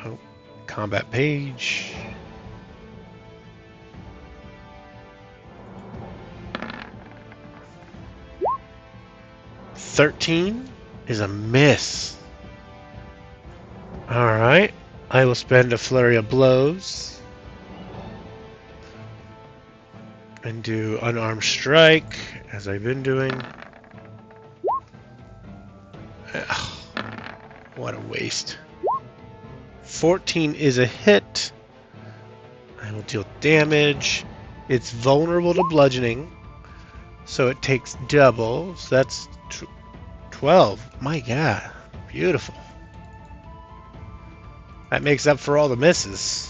Oh, combat page. $13 is a miss. Alright. I will spend a flurry of blows. And do unarmed strike, as I've been doing. Ugh, what a waste. 14 is a hit. I will deal damage. It's vulnerable to bludgeoning, so it takes double. So that's 12. My God, beautiful. That makes up for all the misses.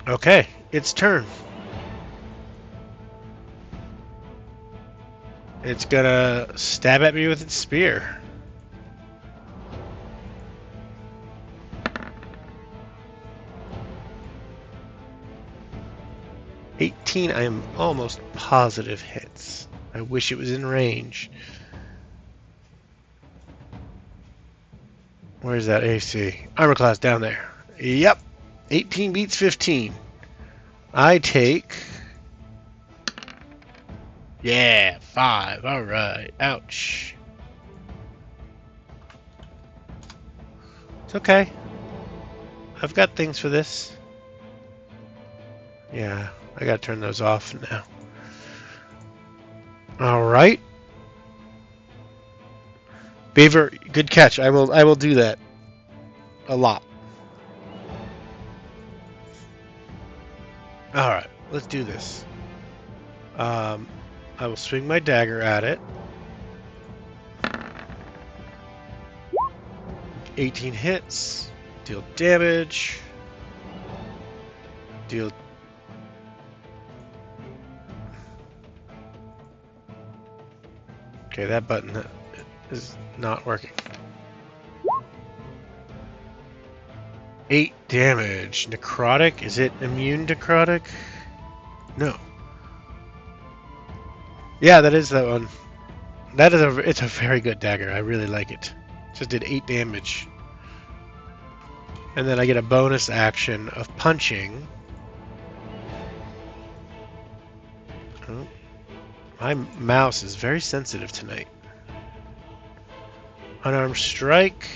Okay, its turn. It's gonna stab at me with its spear. $18, I am almost positive hits. I wish it was in range. Where's that AC? Armor class down there. Yep. 18 beats 15. I take... Yeah, 5. Alright. Ouch. It's okay. I've got things for this. Yeah, I gotta turn those off now. Alright. Beaver, good catch. I will do that. A lot. Alright, let's do this. I will swing my dagger at it. 18 hits. Deal damage. Deal... Okay, that button is not working. 8 damage. Necrotic? Is it immune necrotic? No. Yeah, that is that one. That is it's a very good dagger. I really like it. Just did 8 damage. And then I get a bonus action of punching. Oh, my mouse is very sensitive tonight. Unarmed strike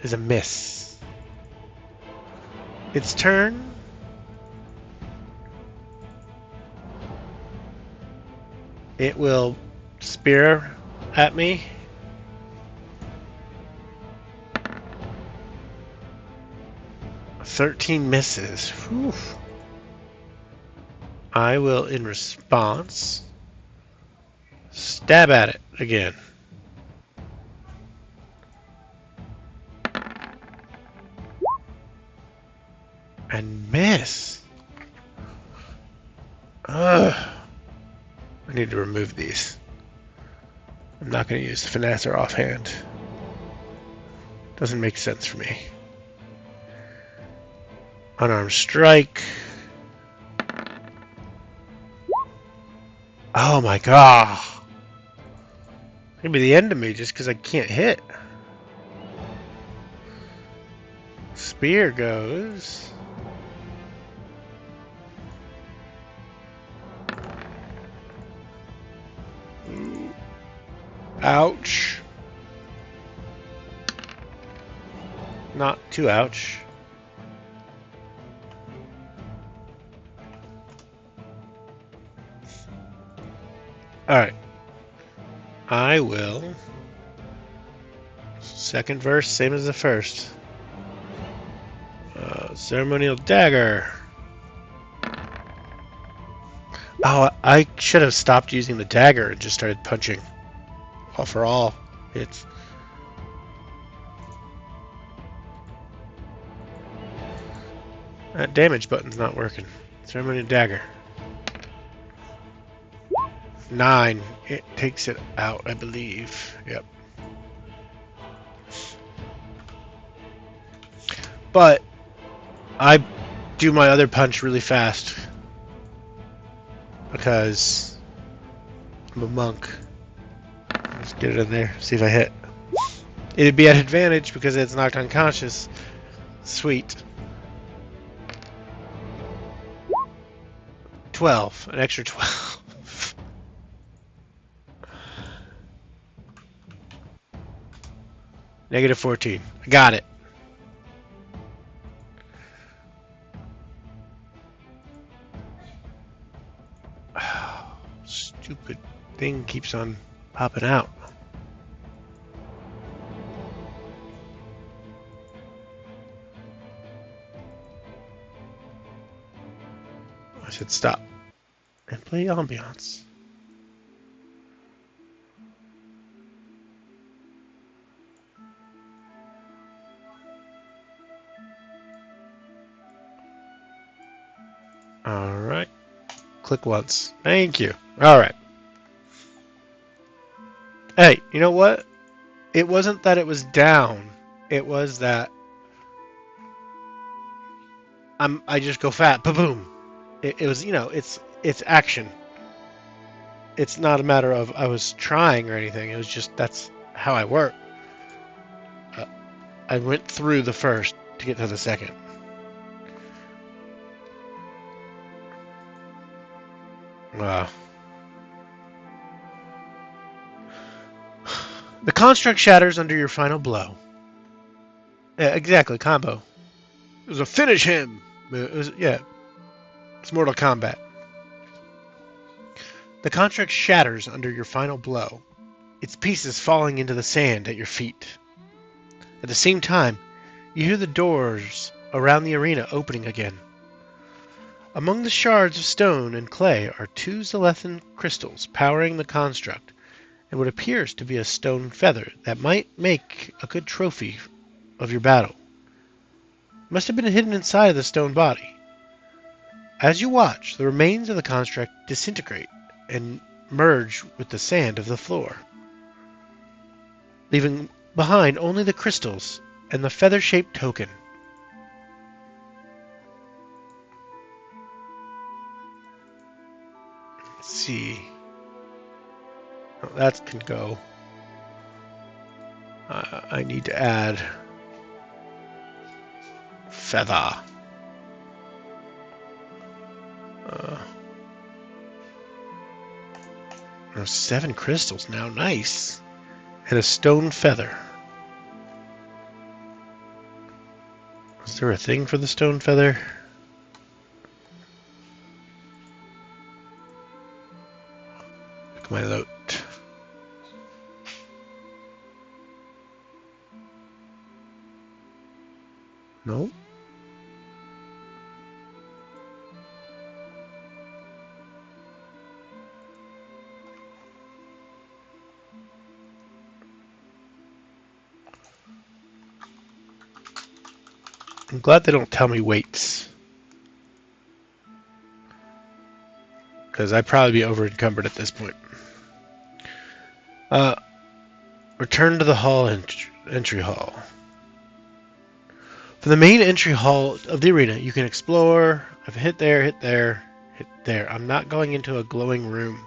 is a miss. Its turn. It will spear at me. "13 misses. Whew. I will, in response, stab at it again. And miss. Ugh. I need to remove these. I'm not going to use the Finasser offhand. Doesn't make sense for me. Unarmed strike. Oh my god. It's gonna be the end of me just because I can't hit. Spear goes. Ooh. Ouch. Not too ouch. Alright. I will. Second verse, same as the first. Ceremonial dagger. Oh, I should have stopped using the dagger and just started punching. All for all hits. That damage button's not working. Ceremonial dagger. 9. It takes it out, I believe. Yep. But I do my other punch really fast because I'm a monk. Let's get it in there, see if I hit. It'd be at advantage because it's knocked unconscious. Sweet. 12. An extra 12. Negative 14. I got it. Stupid thing keeps on popping out. I said stop and play ambiance. All right. Click once. Thank you. All right. Hey, you know what? It wasn't that it was down. It was that I just go fat. Ba-boom. It was, it's action. It's not a matter of I was trying or anything. It was just that's how I work. I went through the first to get to the second. Uh, the construct shatters under your final blow. Yeah, exactly, combo. It was a finish him. It was, yeah, it's Mortal Kombat. The construct shatters under your final blow, its pieces falling into the sand at your feet. At the same time, you hear the doors around the arena opening again. Among the shards of stone and clay are two Zelethan crystals powering the construct, and what appears to be a stone feather that might make a good trophy of your battle. It must have been hidden inside of the stone body. As you watch, the remains of the construct disintegrate and merge with the sand of the floor, leaving behind only the crystals and the feather-shaped token. Let's see. Oh, that can go. I need to add feather. There's 7 crystals now. Nice. And a stone feather. Is there a thing for the stone feather? Look at my note. No? I'm glad they don't tell me weights. Because I'd probably be over encumbered at this point. Return to the entry hall. From the main entry hall of the arena, you can explore. I've hit there, hit there, hit there. I'm not going into a glowing room.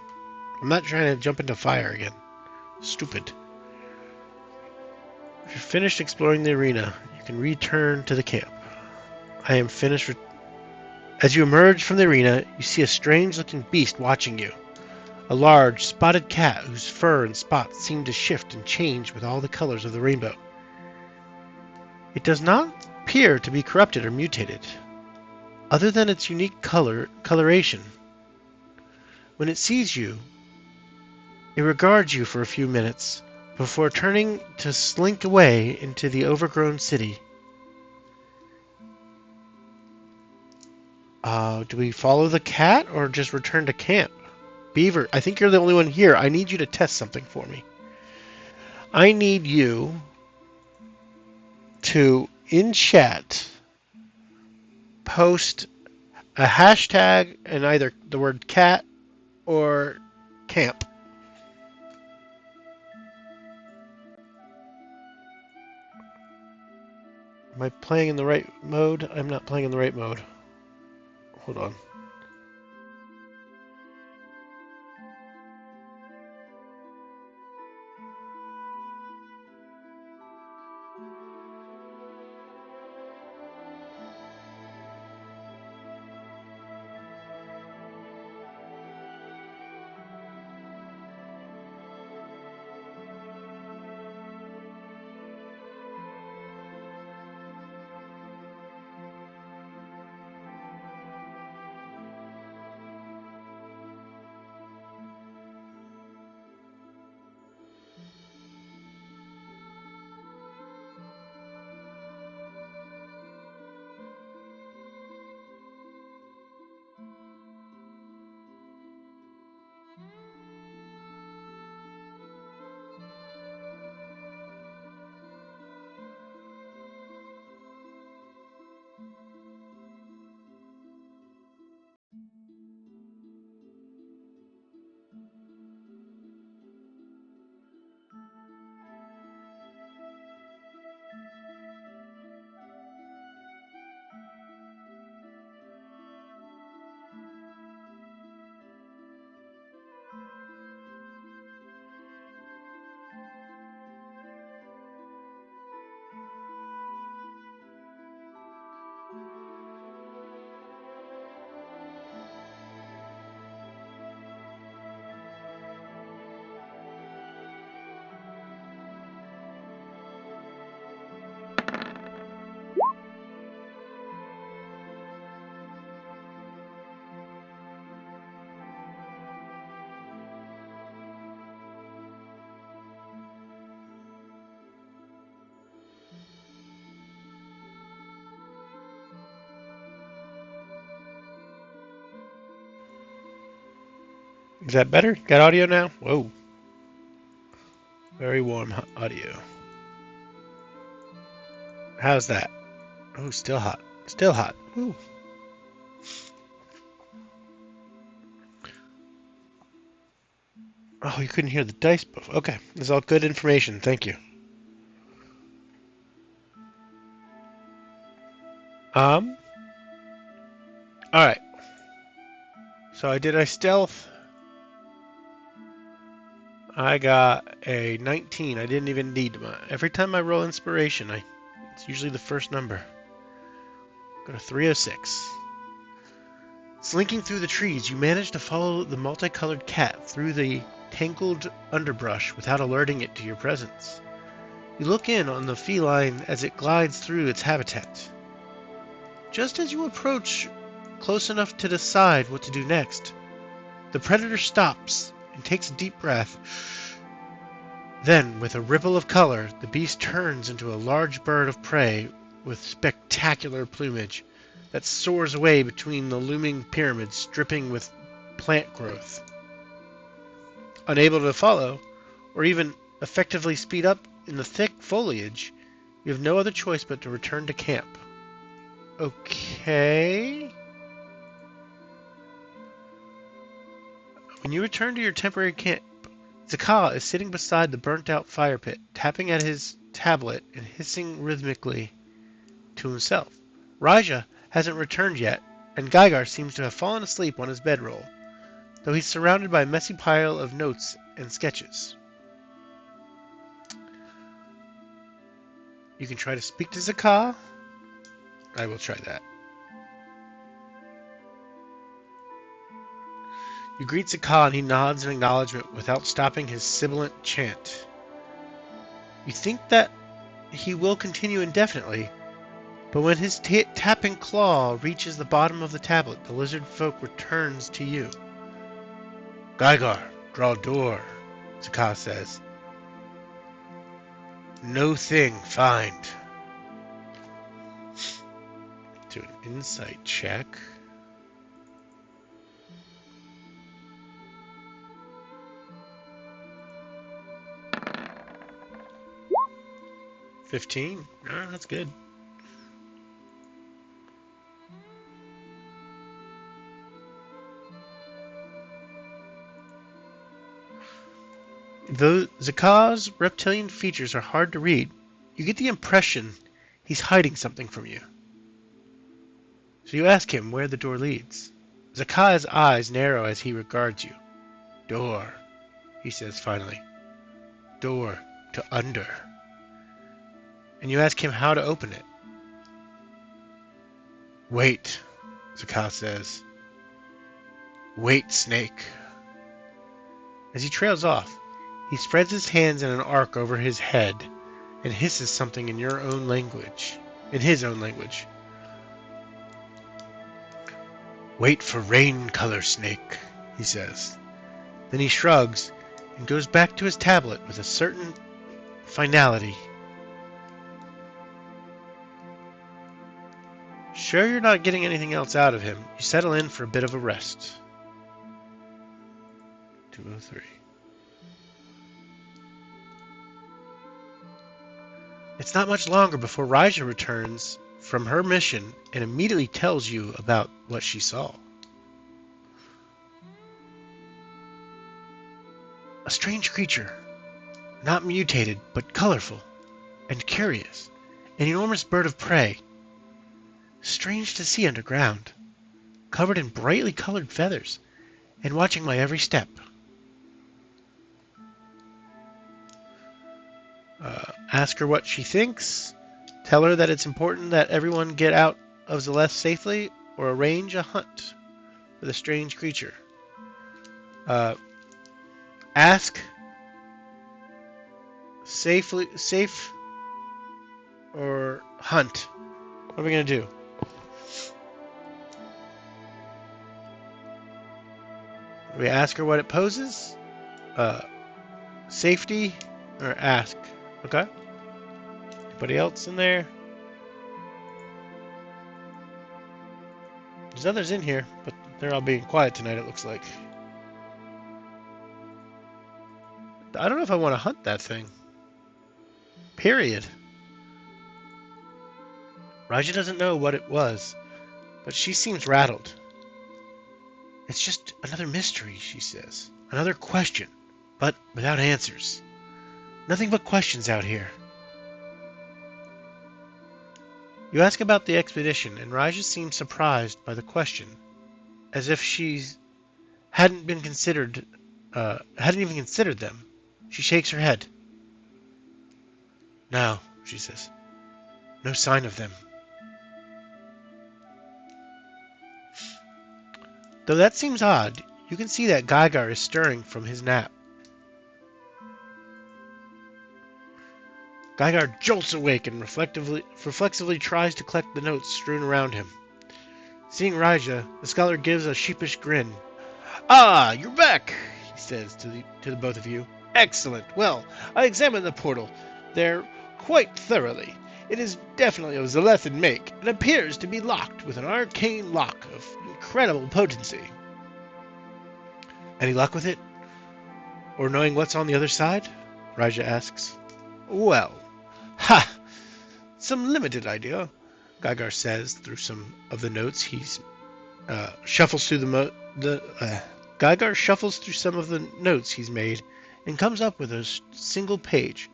I'm not trying to jump into fire again. Stupid. If you're finished exploring the arena, you can return to the camp. I am finished. As you emerge from the arena, you see a strange-looking beast watching you. A large, spotted cat whose fur and spots seem to shift and change with all the colors of the rainbow. It does not appear to be corrupted or mutated, other than its unique coloration. When it sees you, it regards you for a few minutes before turning to slink away into the overgrown city. Do we follow the cat or just return to camp? Beaver, I think you're the only one here. I need you to test something for me. I need you to, in chat, post a hashtag and either the word cat or camp. Am I playing in the right mode? I'm not playing in the right mode. Hold on. Is that better? Got audio now? Whoa. Very warm audio. How's that? Oh, still hot. Still hot. Ooh. Oh, you couldn't hear the dice move. Okay, this is all good information. Thank you. All right. So I did a stealth. I got a 19. I didn't even need my. Every time I roll inspiration, it's usually the first number. Got a 306. Slinking through the trees, you manage to follow the multicolored cat through the tangled underbrush without alerting it to your presence. You look in on the feline as it glides through its habitat. Just as you approach close enough to decide what to do next, the predator stops and takes a deep breath. Then, with a ripple of color, the beast turns into a large bird of prey with spectacular plumage that soars away between the looming pyramids dripping with plant growth. Unable to follow, or even effectively speed up in the thick foliage, you have no other choice but to return to camp. Okay. When you return to your temporary camp, Zakah is sitting beside the burnt-out fire pit, tapping at his tablet and hissing rhythmically to himself. Raja hasn't returned yet, and Gygar seems to have fallen asleep on his bedroll, though he's surrounded by a messy pile of notes and sketches. You can try to speak to Zakah. I will try that. You greet Zakah and he nods in acknowledgement without stopping his sibilant chant. You think that he will continue indefinitely, but when his tapping claw reaches the bottom of the tablet, the lizard folk returns to you. Gygar, draw door, Zakah says. No thing find. Do an insight check. $15. Oh, that's good. Though Zakah's reptilian features are hard to read, you get the impression he's hiding something from you. So you ask him where the door leads. Zakah's eyes narrow as he regards you. Door, he says finally. Door to under. And you ask him how to open it. Wait, Zakah says. Wait, snake. As he trails off, he spreads his hands in an arc over his head and hisses something in your own language. In his own language. Wait for rain color, snake, he says. Then he shrugs and goes back to his tablet with a certain finality. Sure you're not getting anything else out of him, you settle in for a bit of a rest. 203. It's not much longer before Raja returns from her mission and immediately tells you about what she saw. A strange creature, not mutated, but colorful and curious. An enormous bird of prey, strange to see underground, covered in brightly colored feathers, and watching my every step. Ask her what she thinks, tell her that it's important that everyone get out of Zeleth safely, or arrange a hunt for the strange creature. Ask safe, or hunt. What are we going to do? We ask her what it poses? Safety, or ask? Okay. Anybody else in there? There's others in here, but they're all being quiet tonight, it looks like. I don't know if I want to hunt that thing. Period. Raja doesn't know what it was, but she seems rattled. It's just another mystery, she says. Another question, but without answers. Nothing but questions out here. You ask about the expedition, and Raja seems surprised by the question, as if she hadn't even considered them. She shakes her head. No, she says. No sign of them. Though that seems odd, you can see that Geiger is stirring from his nap. Geiger jolts awake and reflexively tries to collect the notes strewn around him. Seeing Raja, the scholar gives a sheepish grin. Ah, you're back, he says to the both of you. Excellent. Well, I examined the portal there quite thoroughly. It is definitely of Zalethan make, and appears to be locked with an arcane lock of incredible potency. Any luck with it? Or knowing what's on the other side? Raja asks. Well, ha! Some limited idea, Geiger says through some of the notes he's shuffles through Geiger shuffles through some of the notes he's made and comes up with a single page.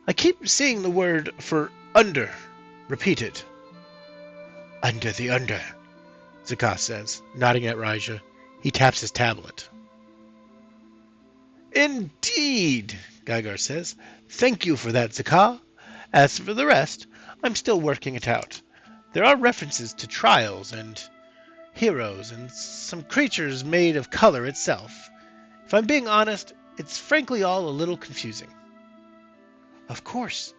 I keep seeing the word for under repeated. Under the under, Zakah says, nodding at Raja. He taps his tablet. Indeed, Geiger says. Thank you for that, Zakah. As for the rest, I'm still working it out. There are references to trials and heroes and some creatures made of color itself. If I'm being honest, it's frankly all a little confusing. Of course,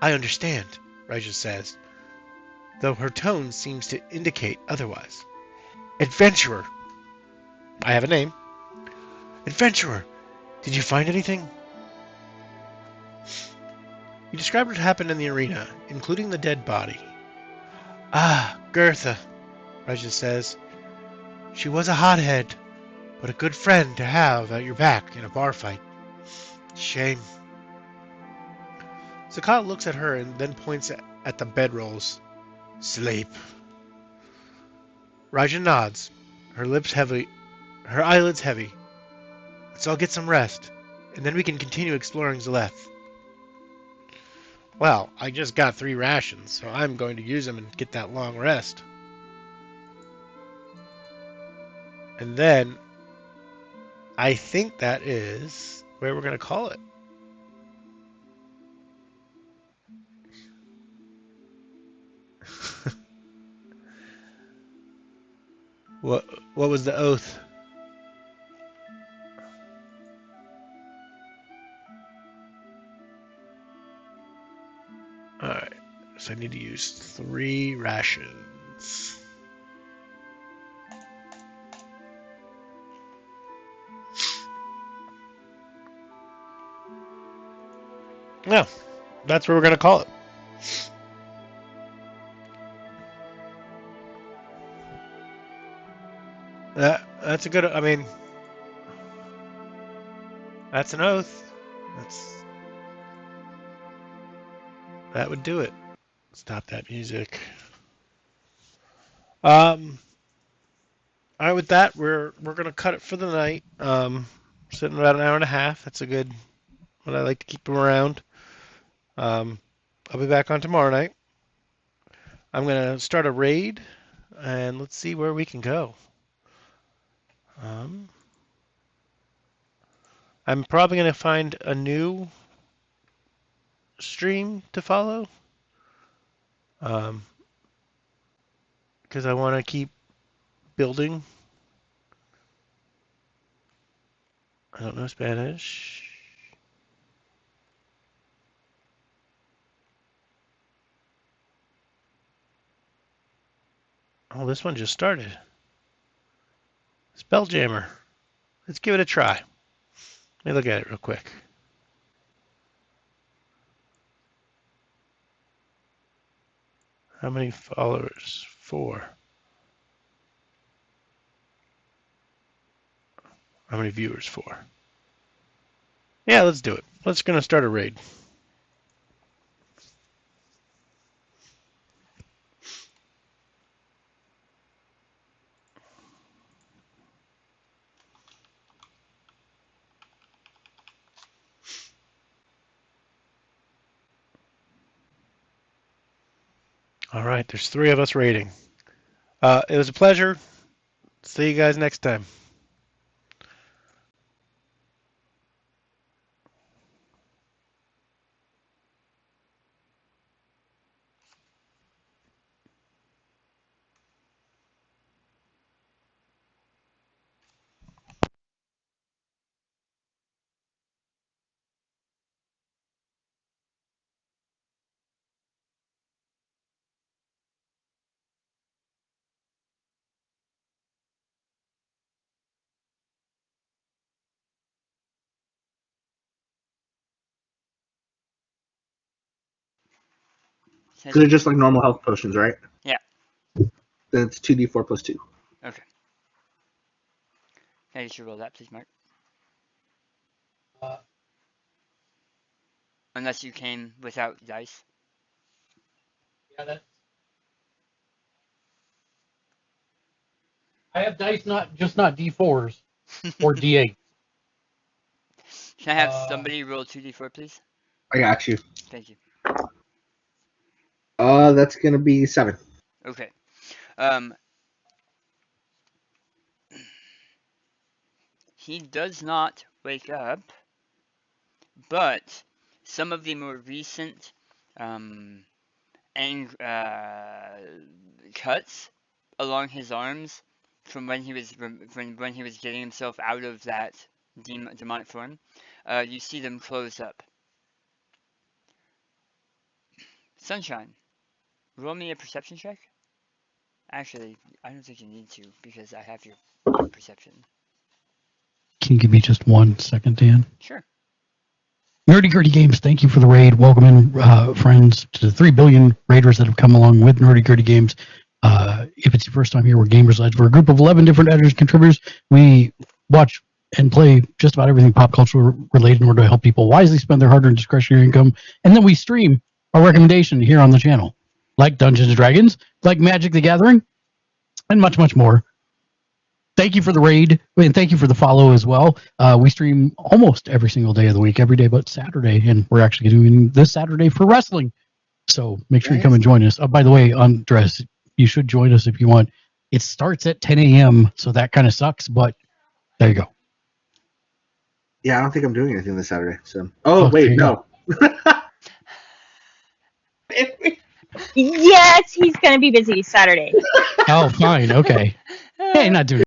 I understand, Raja says, though her tone seems to indicate otherwise. Adventurer. I have a name. Adventurer, did you find anything? You described what happened in the arena, including the dead body. Ah, Gertha, Raja says. She was a hothead, but a good friend to have at your back in a bar fight. Shame. Zakah looks at her and then points at the bedrolls. Sleep. Raja nods, her eyelids heavy. Let's all get some rest, and then we can continue exploring Zaleth. Well, I just got 3 rations, so I'm going to use them and get that long rest. And then, I think that is where we're going to call it. What was the oath? Alright, so I need to use 3 rations. No, that's what we're going to call it. That's a good, I mean, that's an oath. That would do it. Stop that music. All right, with that, we're gonna cut it for the night. Sitting about an hour and a half. That's a good one. I like to keep them around. I'll be back on tomorrow night. I'm gonna start a raid, and let's see where we can go. I'm probably gonna find a new stream to follow. Because I want to keep building. I don't know Spanish. Oh, this one just started. Spelljammer. Let's give it a try. Let me look at it real quick. How many followers? 4. How many viewers? 4. Yeah, let's do it. Let's gonna start a raid. All right, there's 3 of us raiding. It was a pleasure. See you guys next time. So they're just like normal health potions, right? Yeah. Then it's 2d4 plus 2. Okay. Can you roll that, please, Mark? Unless you came without dice. Yeah, that's. I have dice, not D4s or D8. Can I have somebody roll 2d4, please? I got you. Thank you. That's gonna be 7. Okay. He does not wake up, but some of the more recent cuts along his arms from when he was getting himself out of that demonic form, you see them close up. Sunshine, roll me a perception check. Actually, I don't think you need to because I have your perception. Can you give me just 1 second, Dan? Sure. Nerdy Gritty Games, thank you for the raid. Welcome in, friends, to the 3 billion raiders that have come along with Nerdy Gritty Games. If it's your first time here, we're Gamers Edge. We're a group of 11 different editors and contributors. We watch and play just about everything pop culture related in order to help people wisely spend their hard-earned discretionary income. And then we stream our recommendation here on the channel, like Dungeons & Dragons, like Magic the Gathering, and much, much more. Thank you for the raid, and thank you for the follow as well. We stream almost every single day of the week, every day but Saturday, and we're actually doing this Saturday for wrestling. So make sure you come and join us. By the way, Andres, you should join us if you want. It starts at 10 a.m., so that kind of sucks, but there you go. Yeah, I don't think I'm doing anything this Saturday. So. Oh wait, no. Yes, he's going to be busy Saturday. Oh, fine. Okay. Hey, not doing